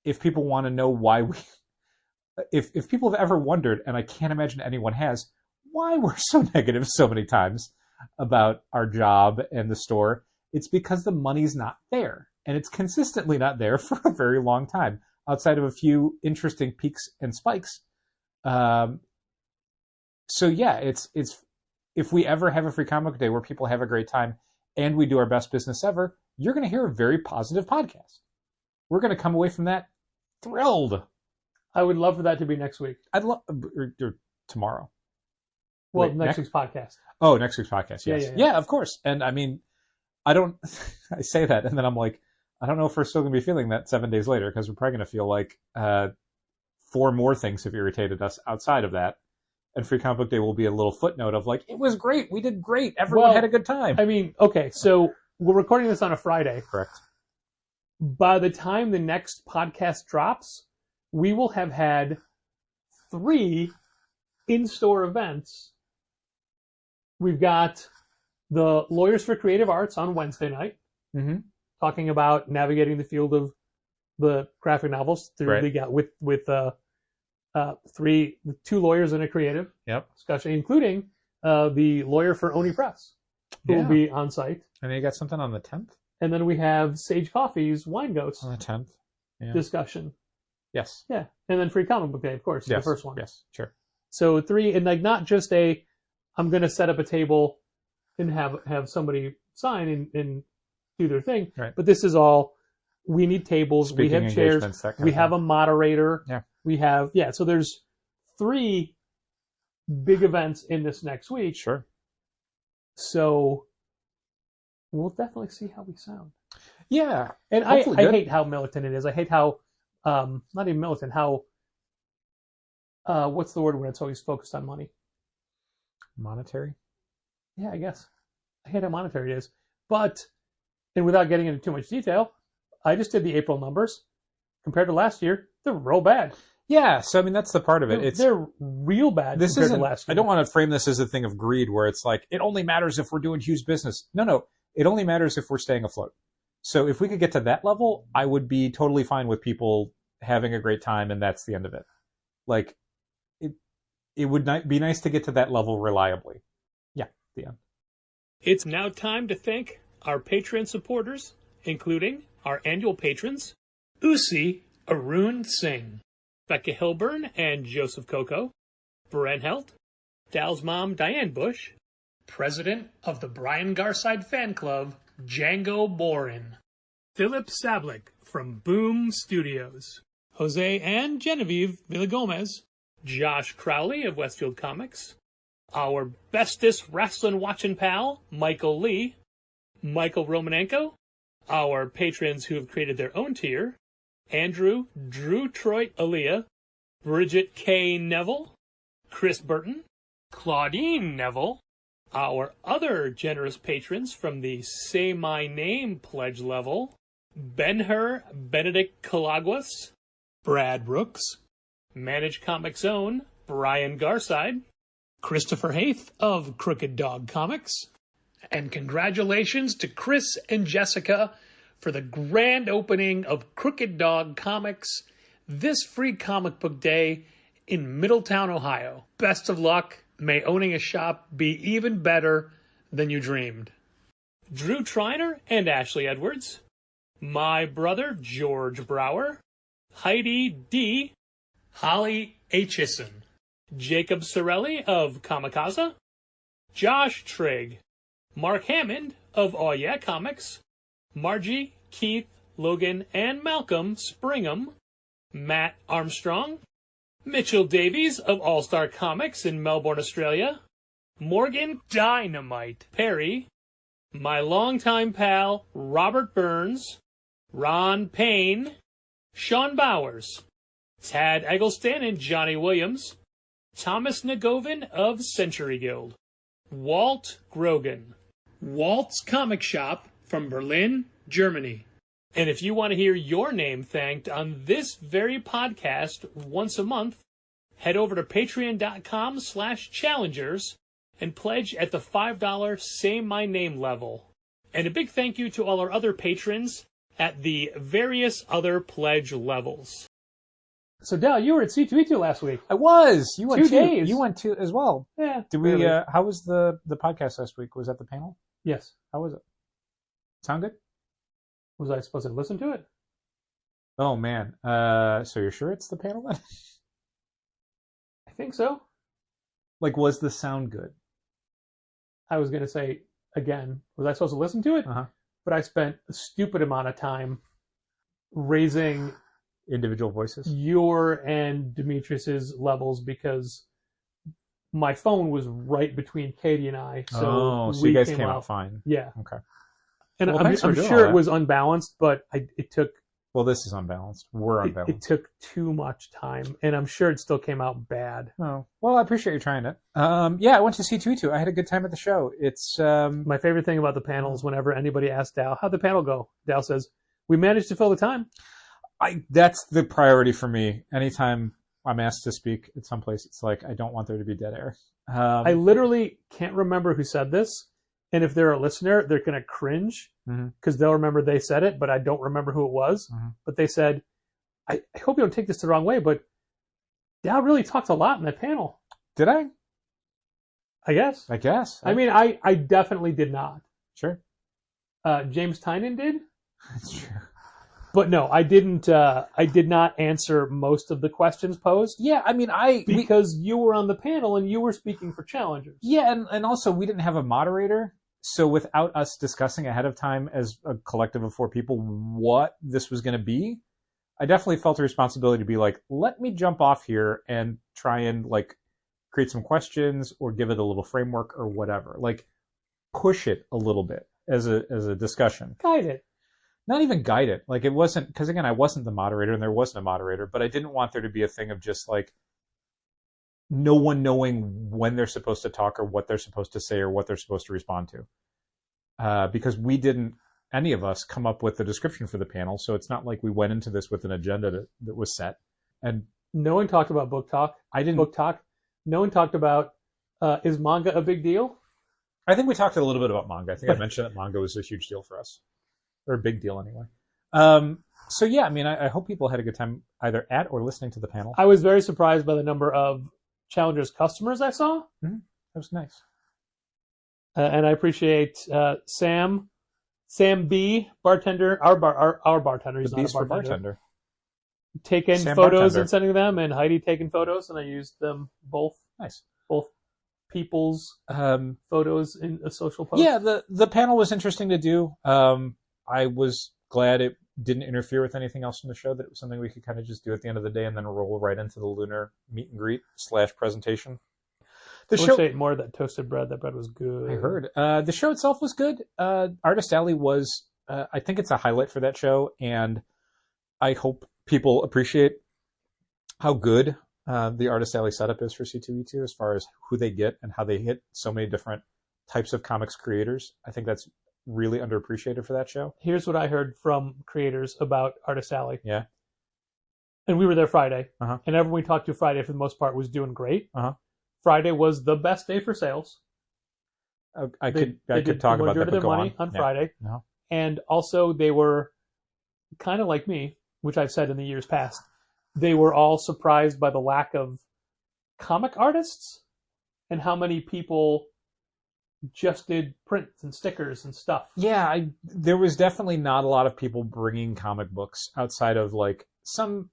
if people want to know why if people have ever wondered, and I can't imagine anyone has, why we're so negative so many times about our job and the store, it's because the money's not there. And it's consistently not there for a very long time, outside of a few interesting peaks and spikes. So yeah, it's if we ever have a Free Comic Day where people have a great time and we do our best business ever, you're going to hear a very positive podcast. We're going to come away from that thrilled. I would love for that to be next week. I'd love or tomorrow. Well, Wait, next week's podcast. Oh, next week's podcast. Yes. Yeah. Yeah, of course. And I mean, I don't, I say that and then I'm like, I don't know if we're still going to be feeling that 7 days later because we're probably going to feel like 4 more things have irritated us outside of that. And Free Comic Book Day will be a little footnote of like, it was great. We did great. Everyone had a good time. I mean, okay, so we're recording this on a Friday. Correct. By the time the next podcast drops, we will have had 3 in-store events. We've got the Lawyers for Creative Arts on Wednesday night, talking about navigating the field of the graphic novels through with 2 lawyers and a creative discussion, including the lawyer for Oni Press, who will be on site. And then you got something on the 10th? And then we have Sage Coffee's Wine Goats On the 10th. Yeah. discussion. Yes. Yeah. And then Free Comic Book Day, of course, the first one. Yes, sure. So 3, and like not just I'm going to set up a table and have somebody sign and do their thing. Right. But this is all, we need tables, Speaking we have chairs, engagements, that kind we of have thing. a moderator. Yeah. We have, so there's 3 big events in this next week. Sure. So we'll definitely see how we sound. Yeah. And I hate how militant it is. I hate how, not even militant, how, what's the word when it's always focused on money? Monetary? Yeah, I guess. I hate how monetary it is. But, and without getting into too much detail, I just did the April numbers. Compared to last year, they're real bad. Yeah, so I mean, that's the part of it. They're real bad this compared to isn't, last year. I don't want to frame this as a thing of greed where it's like, it only matters if we're doing huge business. No. It only matters if we're staying afloat. So if we could get to that level, I would be totally fine with people having a great time and that's the end of it. Like, it would be nice to get to that level reliably. Yeah, the end. It's now time to thank our Patreon supporters, including our annual patrons, Usi Arun Singh, Becca Hilburn and Joseph Coco, Bren Helt, Dal's mom Diane Bush, President of the Brian Garside Fan Club, Django Borin, Philip Sablik from Boom Studios, Jose and Genevieve Villagomez, Josh Crowley of Westfield Comics, our bestest wrestling watching pal, Michael Lee, Michael Romanenko, our patrons who have created their own tier, Andrew Drew Troit Aaliyah, Bridget K. Neville, Chris Burton, Claudine Neville, our other generous patrons from the Say My Name pledge level, Ben-Hur Benedict Calaguas, Brad Brooks, Manage Comics Own, Brian Garside, Christopher Haith of Crooked Dog Comics, and congratulations to Chris and Jessica for the grand opening of Crooked Dog Comics this Free Comic Book Day in Middletown, Ohio. Best of luck. May owning a shop be even better than you dreamed. Drew Triner and Ashley Edwards, my brother George Brower, Heidi D., Holly Aitchison, Jacob Sorelli of Kamikaze, Josh Trigg, Mark Hammond of Aw Yeah Comics, Margie, Keith, Logan, and Malcolm Springham, Matt Armstrong, Mitchell Davies of All Star Comics in Melbourne, Australia, Morgan Dynamite Perry, my longtime pal Robert Burns, Ron Payne, Sean Bowers, Tad Eggleston and Johnny Williams, Thomas Nagovin of Century Guild, Walt Grogan, Walt's Comic Shop from Berlin, Germany. And if you want to hear your name thanked on this very podcast once a month, head over to patreon.com/challengers and pledge at the $5 Say My Name level. And a big thank you to all our other patrons at the various other pledge levels. So, Dal, you were at C2E2 last week. I was. You went 2 days. You went too as well. Yeah. Did we? Really. How was the podcast last week? Was that the panel? Yes. How was it? Sound good? Was I supposed to listen to it? Oh man. So you're sure it's the panel then? I think so. Like, was the sound good? I was going to say, again, was I supposed to listen to it? Uh-huh. But I spent a stupid amount of time raising Individual voices. your and Demetrius's levels because my phone was right between Katie and I, so we you guys came out fine. Yeah. Okay. And Well, I'm thanks for doing sure all it that. was unbalanced, but it took Well, this is unbalanced. We're it unbalanced. took too much time, and I'm sure it still came out bad. Oh, well, I appreciate you trying it. Yeah, I went to C2E2. I had a good time at the show. It's My favorite thing about the panel is whenever anybody asks Dal, how'd the panel go? Dal says, we managed to fill the time. that's the priority for me. Anytime I'm asked to speak at some place, it's like I don't want there to be dead air. I literally can't remember who said this, and if they're a listener, they're going to cringe because they'll remember they said it, but I don't remember who it was. But they said, I hope you don't take this the wrong way, but Dal really talked a lot in that panel. Did I? I guess. I guess. I mean, I definitely did not. Sure. James Tynan did. That's true. But no, I didn't. I did not answer most of the questions posed. Yeah, I mean, because you were on the panel and you were speaking for challengers. Yeah, and also we didn't have a moderator, so without us discussing ahead of time as a collective of 4 people what this was going to be, I definitely felt a responsibility to be like, let me jump off here and try and like create some questions or give it a little framework or whatever, like push it a little bit as a discussion. Guide it. Not even guide it. Like it wasn't, because again, I wasn't the moderator and there wasn't a moderator, but I didn't want there to be a thing of just like no one knowing when they're supposed to talk or what they're supposed to say or what they're supposed to respond to. Because we didn't, any of us, come up with the description for the panel. So it's not like we went into this with an agenda that was set. And no one talked about book talk. I didn't. Book talk. No one talked about, is manga a big deal? I think we talked a little bit about manga. I think I mentioned that manga was a huge deal for us. Or a big deal anyway. So yeah, I mean, I hope people had a good time either at or listening to the panel. I was very surprised by the number of challengers customers I saw. That was nice. And I appreciate Sam B, bartender, our bartender. He's The not Beast a for bartender. bartender. Taking Sam photos bartender. and sending them, and Heidi taking photos, and I used them both. Nice. Both people's photos in a social post. Yeah, the panel was interesting to do. I was glad it didn't interfere with anything else from the show, that it was something we could kind of just do at the end of the day and then roll right into the lunar meet and greet / presentation. I wish I ate more of that toasted bread. That bread was good. I heard. The show itself was good. Artist Alley was, I think it's a highlight for that show, and I hope people appreciate how good the Artist Alley setup is for C2E2 as far as who they get and how they hit so many different types of comics creators. I think that's really underappreciated for that show. Here's what I heard from creators about Artist Alley. Yeah. And we were there Friday. Uh-huh. And everyone we talked to Friday, for the most part, was doing great. Uh-huh. Friday was the best day for sales. I could talk about that, their but go money on. Friday. No. And also they were kind of like me, which I've said in the years past. They were all surprised by the lack of comic artists and how many people just did prints and stickers and stuff. Yeah, there was definitely not a lot of people bringing comic books outside of like some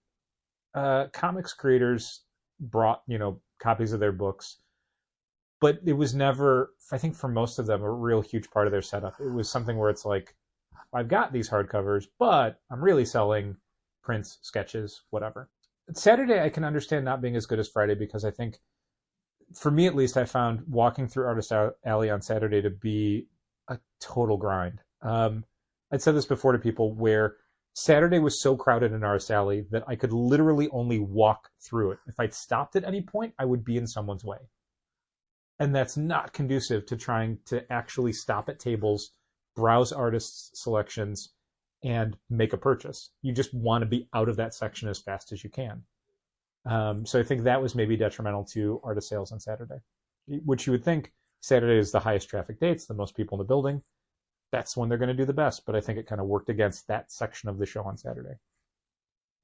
comics creators brought, copies of their books. But it was never, I think for most of them, a real huge part of their setup. It was something where it's like, I've got these hardcovers, but I'm really selling prints, sketches, whatever. Saturday, I can understand not being as good as Friday because I think, for me at least, I found walking through Artist Alley on Saturday to be a total grind. I'd said this before to people where Saturday was so crowded in Artist Alley that I could literally only walk through it. If I'd stopped at any point, I would be in someone's way. And that's not conducive to trying to actually stop at tables, browse artists' selections, and make a purchase. You just want to be out of that section as fast as you can. So I think that was maybe detrimental to artist sales on Saturday, which you would think Saturday is the highest traffic day. It's the most people in the building. That's when they're going to do the best. But I think it kind of worked against that section of the show on Saturday.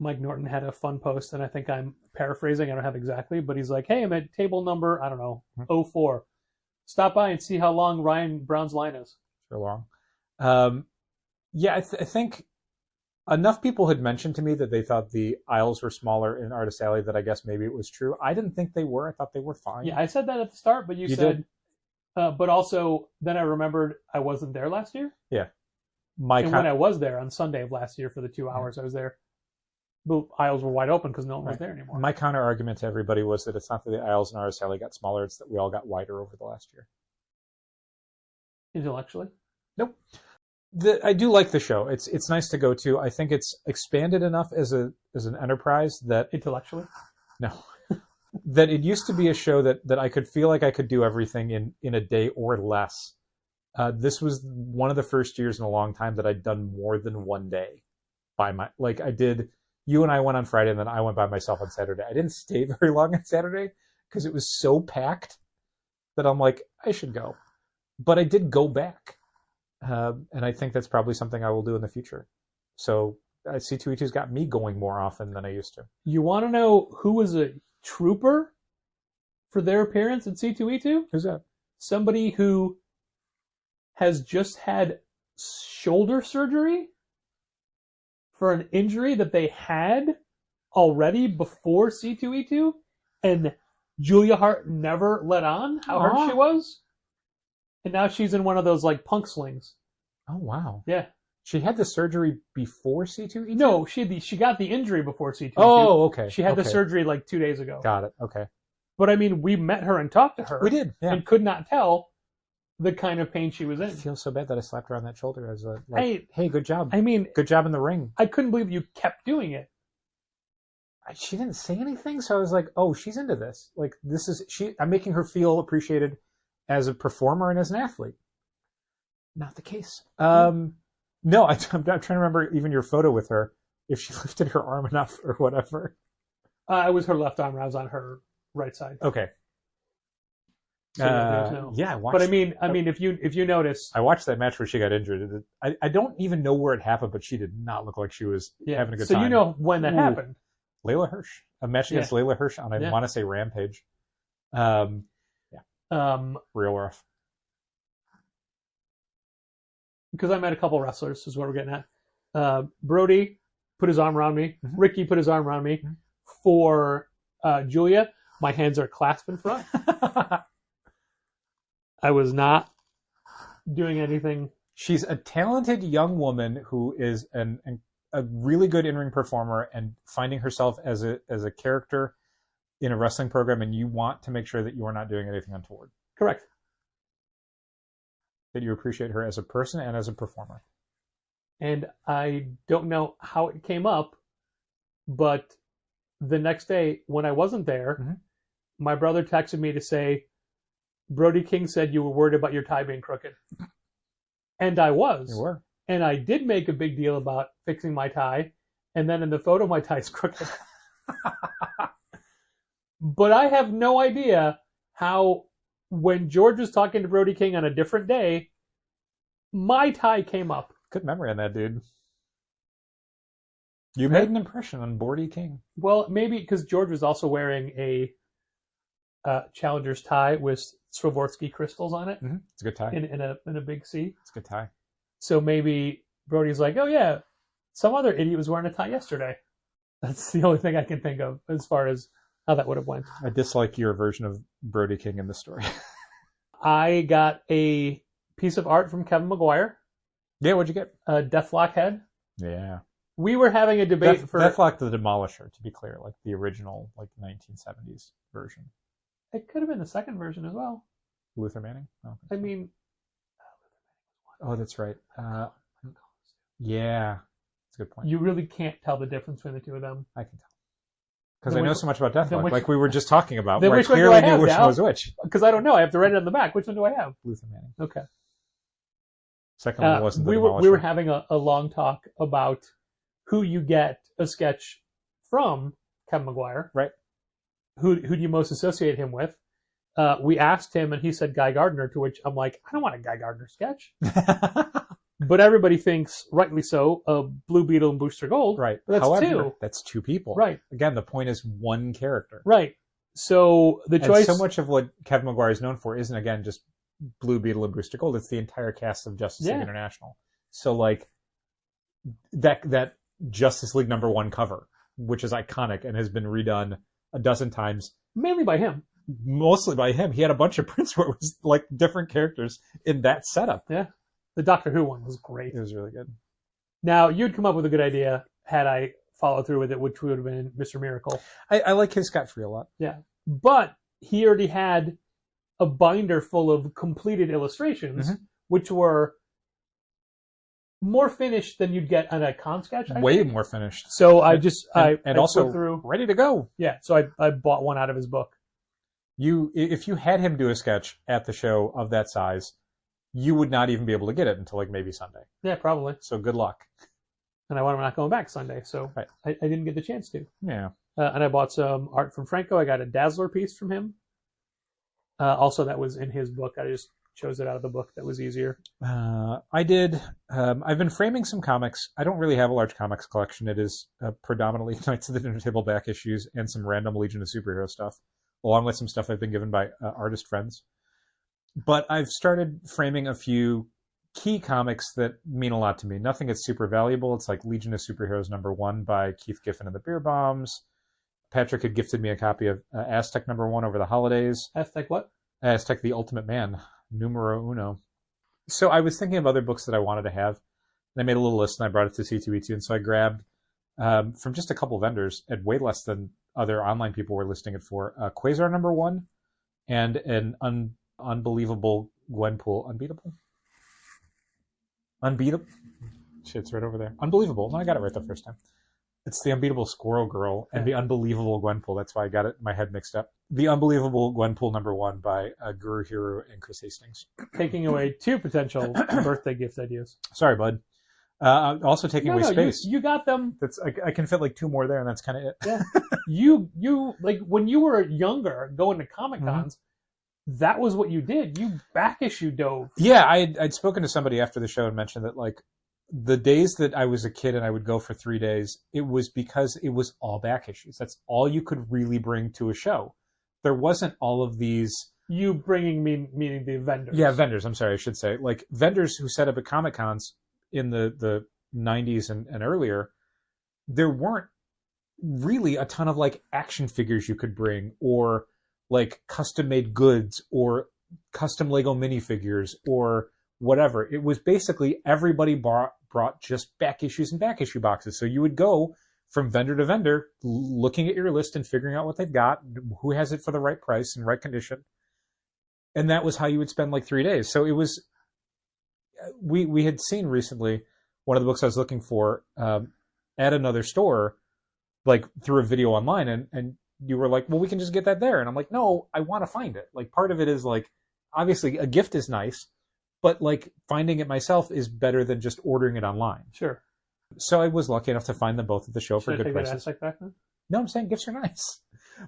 Mike Norton had a fun post, and I think I'm paraphrasing. I don't have exactly, but he's like, hey, I'm at table number, 04. Stop by and see how long Ryan Brown's line is. For long. Yeah, I think enough people had mentioned to me that they thought the aisles were smaller in Artist Alley that I guess maybe it was true. I didn't think they were. I thought they were fine. Yeah, I said that at the start, but you said... but also, then I remembered I wasn't there last year. Yeah. When I was there on Sunday of last year for the 2 hours I was there, the aisles were wide open because no one was Right. there anymore. My counter argument to everybody was that it's not that the aisles in RS Alley got smaller; it's that we all got wider over the last year. Intellectually. Nope. I do like the show. It's nice to go to. I think it's expanded enough as an enterprise that Intellectually. no, that it used to be a show that I could feel like I could do everything in a day or less. This was one of the first years in a long time that I'd done more than one day I did. You and I went on Friday, and then I went by myself on Saturday. I didn't stay very long on Saturday because it was so packed that I'm like, I should go. But I did go back. And I think that's probably something I will do in the future. So C2E2's got me going more often than I used to. You want to know who was a trooper for their appearance at C2E2? Who's that? Somebody who has just had shoulder surgery for an injury that they had already before C2E2, and Julia Hart never let on how hurt she was. And now she's in one of those like punk slings. Oh, wow. Yeah. She had the surgery before C2E2? No, she got the injury before C2E2. Oh, okay. She had the Okay. surgery like 2 days ago. Got it. Okay. But I mean, we met her and talked to her. We did, yeah. And could not tell the kind of pain she was in. I feel so bad that I slapped her on that shoulder as a, like, hey, good job. I mean, good job in the ring. I couldn't believe you kept doing it. She didn't say anything, so I was like, oh, she's into this. Like, I'm making her feel appreciated as a performer and as an athlete. Not the case. No, I'm trying to remember even your photo with her, if she lifted her arm enough or whatever. It was her left arm. I was on her right side. Okay. So, no. Yeah, I watched, but I mean, if you notice, I watched that match where she got injured. I don't even know where it happened, but she did not look like she was having a good time. So you know when that happened. Layla Hirsch, a match against Layla Hirsch on I want to say Rampage. Real rough. Because I met a couple wrestlers, is what we're getting at. Brody put his arm around me. Mm-hmm. Ricky put his arm around me. Mm-hmm. For Julia, my hands are clasped in front. I was not doing anything. She's a talented young woman who is a really good in-ring performer and finding herself as a character in a wrestling program, and you want to make sure that you are not doing anything untoward. Correct. That you appreciate her as a person and as a performer. And I don't know how it came up, but the next day when I wasn't there, mm-hmm. my brother texted me to say, Brody King said you were worried about your tie being crooked. And I was. You were. And I did make a big deal about fixing my tie. And then in the photo, my tie's crooked. But I have no idea how, when George was talking to Brody King on a different day, my tie came up. Good memory on that, dude. You made an impression on Brody King. Well, maybe because George was also wearing a Challenger's tie with Swarovski crystals on it. Mm-hmm. It's a good tie. In a big C. It's a good tie. So maybe Brody's like, oh yeah, some other idiot was wearing a tie yesterday. That's the only thing I can think of as far as how that would have went. I dislike your version of Brody King in the story. I got a piece of art from Kevin McGuire. Yeah, what'd you get? A Deathlock head. Yeah. We were having a debate for Deathlock the Demolisher, to be clear, like the original, like 1970s version. It could have been the second version as well. Luther Manning? Oh, I mean, oh, that's right. Yeah, that's a good point. You really can't tell the difference between the two of them. I can tell. Because I know so much about Deathlock, which, like we were just talking about, where where I which one clearly do I have knew which now? one was which. Because I don't know. I have to write it on the back. Which one do I have? Luther Manning. Okay. Second one wasn't the we Demolisher. were having a long talk about who you get a sketch from Kevin McGuire. Right. Who do you most associate him with? We asked him, and he said Guy Gardner, to which I'm like, I don't want a Guy Gardner sketch. But everybody thinks, rightly so, of Blue Beetle and Booster Gold. Right. But that's However, two. That's two people. Right. Again, the point is one character. Right. So the choice. And so much of what Kevin McGuire is known for isn't, again, just Blue Beetle and Booster Gold. It's the entire cast of Justice League International. So, like, that Justice League #1 cover, which is iconic and has been redone a dozen times. Mainly by him. Mostly by him. He had a bunch of prints where it was like different characters in that setup. Yeah. The Doctor Who one was great. It was really good. Now, you'd come up with a good idea had I follow through with it, which would have been Mr. Miracle. I like his Scott Free a lot. Yeah. But he already had a binder full of completed illustrations, which were more finished than you'd get on a con sketch. Way more finished. So I just and I also flipped through. ready to go. Yeah, so I bought one out of his book. If you had him do a sketch at the show of that size, you would not even be able to get it until like maybe Sunday. Yeah, probably. So good luck. And I'm not going back Sunday, so Right. I didn't get the chance to. Yeah. And I bought some art from Franco. I got a Dazzler piece from him. Also, that was in his book. I just chose it out of the book. That was easier. I did. I've been framing some comics. I don't really have a large comics collection. It is predominantly Knights of the Dinner Table back issues and some random Legion of Superhero stuff, along with some stuff I've been given by artist friends. But I've started framing a few key comics that mean a lot to me. Nothing is super valuable. It's like Legion of Superheroes #1 by Keith Giffen and the Beer Bombs. Patrick had gifted me a copy of Aztec #1 over the holidays. Aztec what? Aztec the Ultimate Man, numero uno. So I was thinking of other books that I wanted to have. And I made a little list and I brought it to C2E2. And so I grabbed from just a couple vendors at way less than other online people were listing it for, Quasar #1 and an unbelievable Gwenpool. Unbeatable? Shit's right over there. Unbelievable. No, I got it right the first time. It's the Unbeatable Squirrel Girl and the Unbelievable Gwenpool. That's why I got it my head mixed up. The Unbelievable Gwenpool #1 by Guru Hiro and Chris Hastings. Taking away 2 potential birthday gift ideas. Sorry, bud. Also taking away space. You got them. That's I can fit like 2 more there, and that's kind of it. Yeah. you like when you were younger, going to Comic Cons. That was what you did. You back issue dove. Yeah, I'd spoken to somebody after the show and mentioned that like the days that I was a kid and I would go for 3 days, it was because it was all back issues. That's all you could really bring to a show. There wasn't all of these. You bringing meaning the vendors. Yeah, vendors. I'm sorry, I should say like vendors who set up at Comic Cons in the 90s and earlier. There weren't really a ton of like action figures you could bring or like custom made goods or custom Lego minifigures or whatever. It was basically everybody brought just back issues and back issue boxes. So you would go from vendor to vendor, looking at your list and figuring out what they've got, who has it for the right price and right condition. And that was how you would spend like 3 days. So it was, we had seen recently one of the books I was looking for at another store, like through a video online, and you were like, well, we can just get that there. And I'm like, no, I want to find it. Like part of it is like, obviously a gift is nice, but like finding it myself is better than just ordering it online. Sure. So I was lucky enough to find them both at the show for good prices. Back then? No, I'm saying gifts are nice,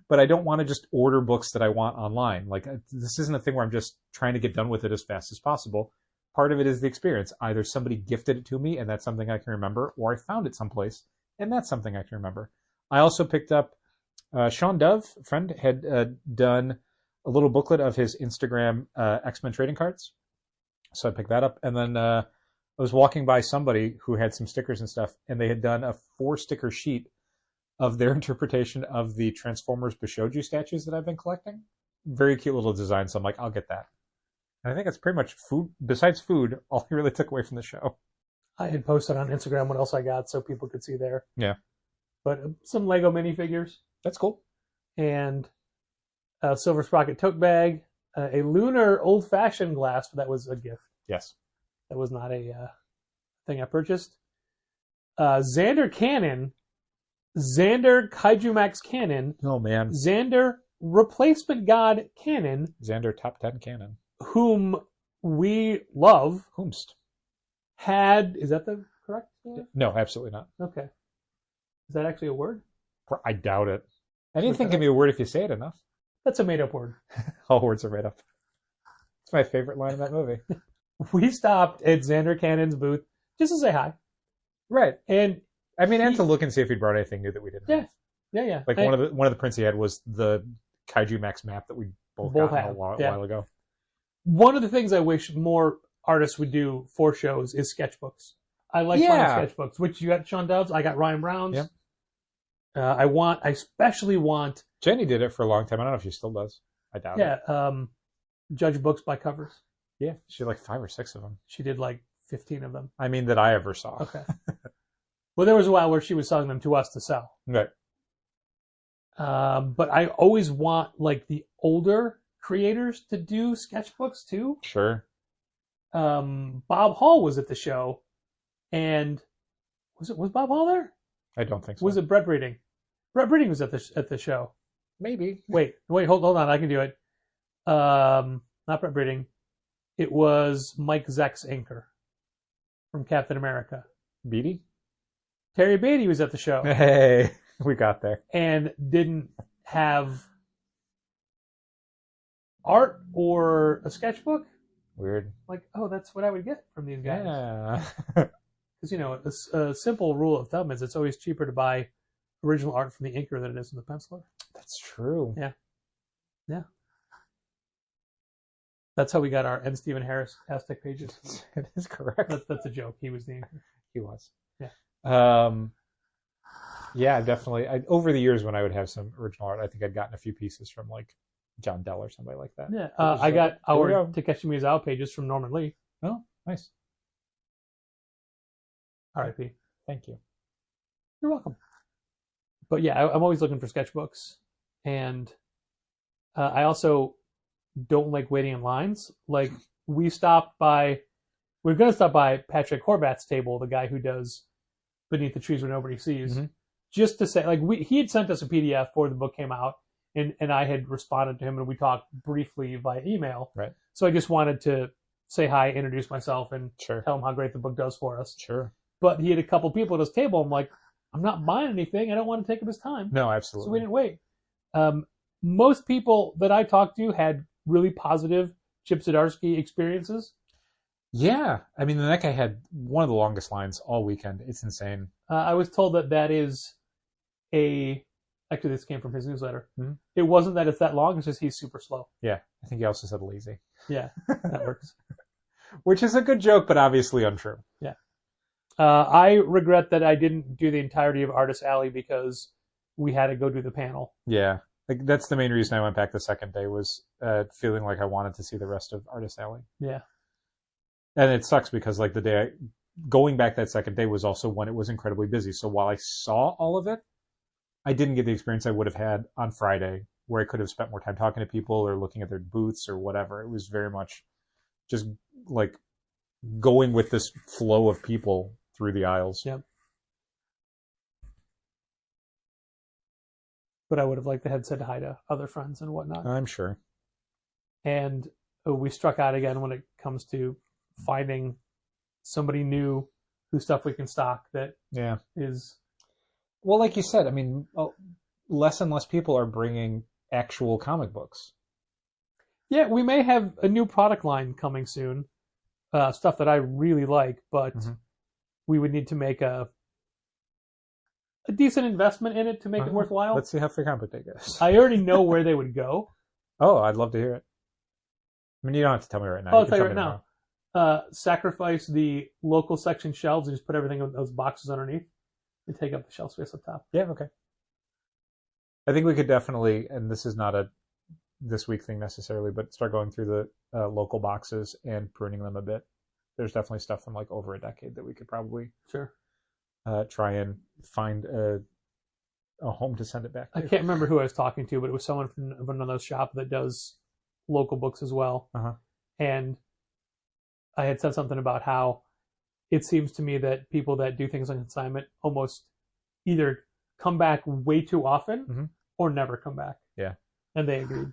but I don't want to just order books that I want online. Like this isn't a thing where I'm just trying to get done with it as fast as possible. Part of it is the experience. Either somebody gifted it to me and that's something I can remember, or I found it someplace and that's something I can remember. I also picked up Sean Dove, friend, had done a little booklet of his Instagram X-Men trading cards. So I picked that up. And then I was walking by somebody who had some stickers and stuff, and they had done a 4-sticker sheet of their interpretation of the Transformers Bishoju statues that I've been collecting. Very cute little design. So I'm like, I'll get that. And I think it's pretty much food. Besides food, all he really took away from the show. I had posted on Instagram what else I got so people could see there. Yeah. But some Lego minifigures. That's cool. And a Silver Sprocket tote bag, a lunar old-fashioned glass, but that was a gift. Yes. That was not a thing I purchased. Xander Cannon, Xander Kaiju Max Cannon, Oh, man. Xander Replacement God Cannon, Xander Top 10 Cannon. whom we love, Whomst. had... Is that the correct word? No, absolutely not. Okay. Is that actually a word? I doubt it. Anything can be a word if you say it enough. That's a made-up word. All words are made up. It's my favorite line in that movie. We stopped at Xander Cannon's booth just to say hi. Right. And I mean, and to look and see if he brought anything new that we didn't have. yeah. Like one of the prints he had was the Kaiju Max map that we both got had, a while ago. One of the things I wish more artists would do for shows is sketchbooks. I like finding sketchbooks, which you got Sean Dove's, I got Ryan Brown's. Yep. I especially want... Jenny did it for a long time. I don't know if she still does. I doubt it. Judge books by covers. Yeah, she had like 5 or 6 of them. She did like 15 of them. I mean, that I ever saw. Okay. Well, there was a while where she was selling them to us to sell. Right. But I always want like the older creators to do sketchbooks too. Sure. Bob Hall was at the show, and was Bob Hall there? I don't think so. Was it Brett Breeding? Brett Breeding was at the show. Maybe. Wait, hold on, I can do it. Not Brett Breeding. It was Mike Zeck's anchor from Captain America. Beatty? Terry Beatty was at the show. Hey, we got there. And didn't have art or a sketchbook. Weird. Like, oh, that's what I would get from these guys. Yeah. Because, you know, a simple rule of thumb is it's always cheaper to buy original art from the inker than it is from the penciler. That's true. Yeah. Yeah. That's how we got our and Stephen Harris Aztec pages. It is correct. That's a joke. He was the inker. He was. Yeah. Yeah, definitely. Over the years when I would have some original art, I think I'd gotten a few pieces from like John Dell or somebody like that. Yeah. I got Here we our go. Takeshi Miyazawa pages from Norman Lee. Oh, nice. R.I.P. Thank you. You're welcome. But yeah, I'm always looking for sketchbooks. And I also don't like waiting in lines. Like, we're going to stop by Patrick Horvat's table, the guy who does Beneath the Trees Where Nobody Sees, just to say, like, he had sent us a PDF before the book came out, and I had responded to him, and we talked briefly via email. Right. So I just wanted to say hi, introduce myself, and Sure. tell him how great the book does for us. Sure. But he had a couple people at his table. I'm like, I'm not buying anything. I don't want to take up his time. No, So absolutely. we didn't wait. Most people that I talked to had really positive Chip Zdarsky experiences. Yeah. I mean, that guy had one of the longest lines all weekend. It's insane. I was told that is actually this came from his newsletter. Mm-hmm. It wasn't that it's that long, it's just he's super slow. Yeah. I think he also said lazy. Yeah, that works. Which is a good joke, but obviously untrue. Yeah. I regret that I didn't do the entirety of Artist Alley because we had to go do the panel. Yeah. Like, that's the main reason I went back the second day was feeling like I wanted to see the rest of Artist Alley. Yeah. And it sucks because like going back that second day was also when it was incredibly busy. So while I saw all of it, I didn't get the experience I would have had on Friday where I could have spent more time talking to people or looking at their booths or whatever. It was very much just like going with this flow of people through the aisles. Yep. But I would have liked to have said hi to other friends and whatnot. I'm sure. And we struck out again when it comes to finding somebody new whose stuff we can stock that Yeah. is... Well, like you said, I mean, less and less people are bringing actual comic books. Yeah, we may have a new product line coming soon. Stuff that I really like, but we would need to make a decent investment in it to make it worthwhile. Let's see how Free Comic Book Day goes. I already know where they would go. Oh, I'd love to hear it. I mean, you don't have to tell me right now. I'll You can tell you me right tomorrow. now. Sacrifice the local section shelves and just put everything in those boxes underneath and take up the shelf space up top. Yeah, okay. I think we could definitely, and this is not a this week thing necessarily, but start going through the local boxes and pruning them a bit. There's definitely stuff from like over a decade that we could probably Sure. Try and find a home to send it back to. I can't remember who I was talking to, but it was someone from another shop that does local books as well. Uh-huh. And I had said something about how it seems to me that people that do things on consignment almost either come back way too often or never come back. Yeah. And they agreed.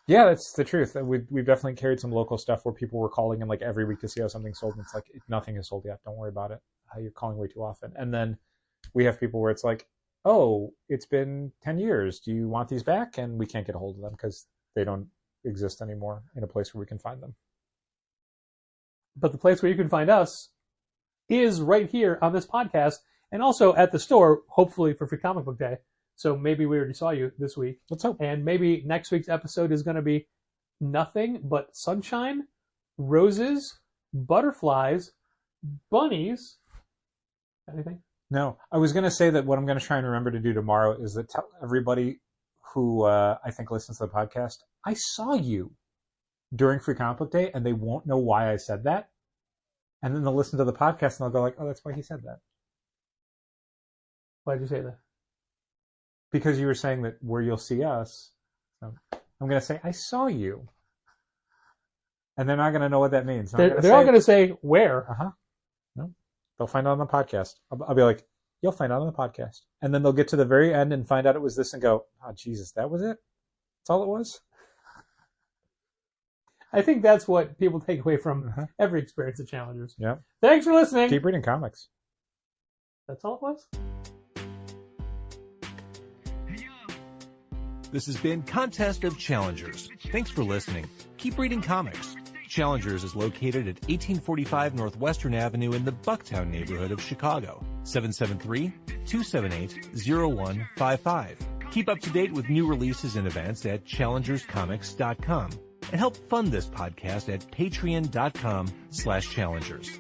Yeah, that's the truth. We've definitely carried some local stuff where people were calling in like every week to see how something sold. And it's like, nothing is sold yet. Don't worry about it. You're calling way too often. And then we have people where it's like, oh, it's been 10 years. Do you want these back? And we can't get a hold of them because they don't exist anymore in a place where we can find them. But the place where you can find us is right here on this podcast and also at the store, hopefully for Free Comic Book Day. So maybe we already saw you this week. Let's hope. And maybe next week's episode is going to be nothing but sunshine, roses, butterflies, bunnies. Anything? No, I was going to say that what I'm going to try and remember to do tomorrow is that tell everybody who I think listens to the podcast, I saw you during Free Comic Book Day, and they won't know why I said that. And then they'll listen to the podcast and they'll go like, oh, that's why he said that. Why'd you say that? Because you were saying that where you'll see us. So I'm going to say, I saw you. And they're not going to know what that means. They're all going to say, where? Uh-huh. No. They'll find out on the podcast. I'll be like, you'll find out on the podcast. And then they'll get to the very end and find out it was this and go, oh, Jesus, that was it? That's all it was? I think that's what people take away from every experience of Challengers. Yeah. Thanks for listening. Keep reading comics. That's all it was? This has been Contest of Challengers. Thanks for listening. Keep reading comics. Challengers is located at 1845 Northwestern Avenue in the Bucktown neighborhood of Chicago. 773-278-0155. Keep up to date with new releases and events at challengerscomics.com. And help fund this podcast at patreon.com/challengers.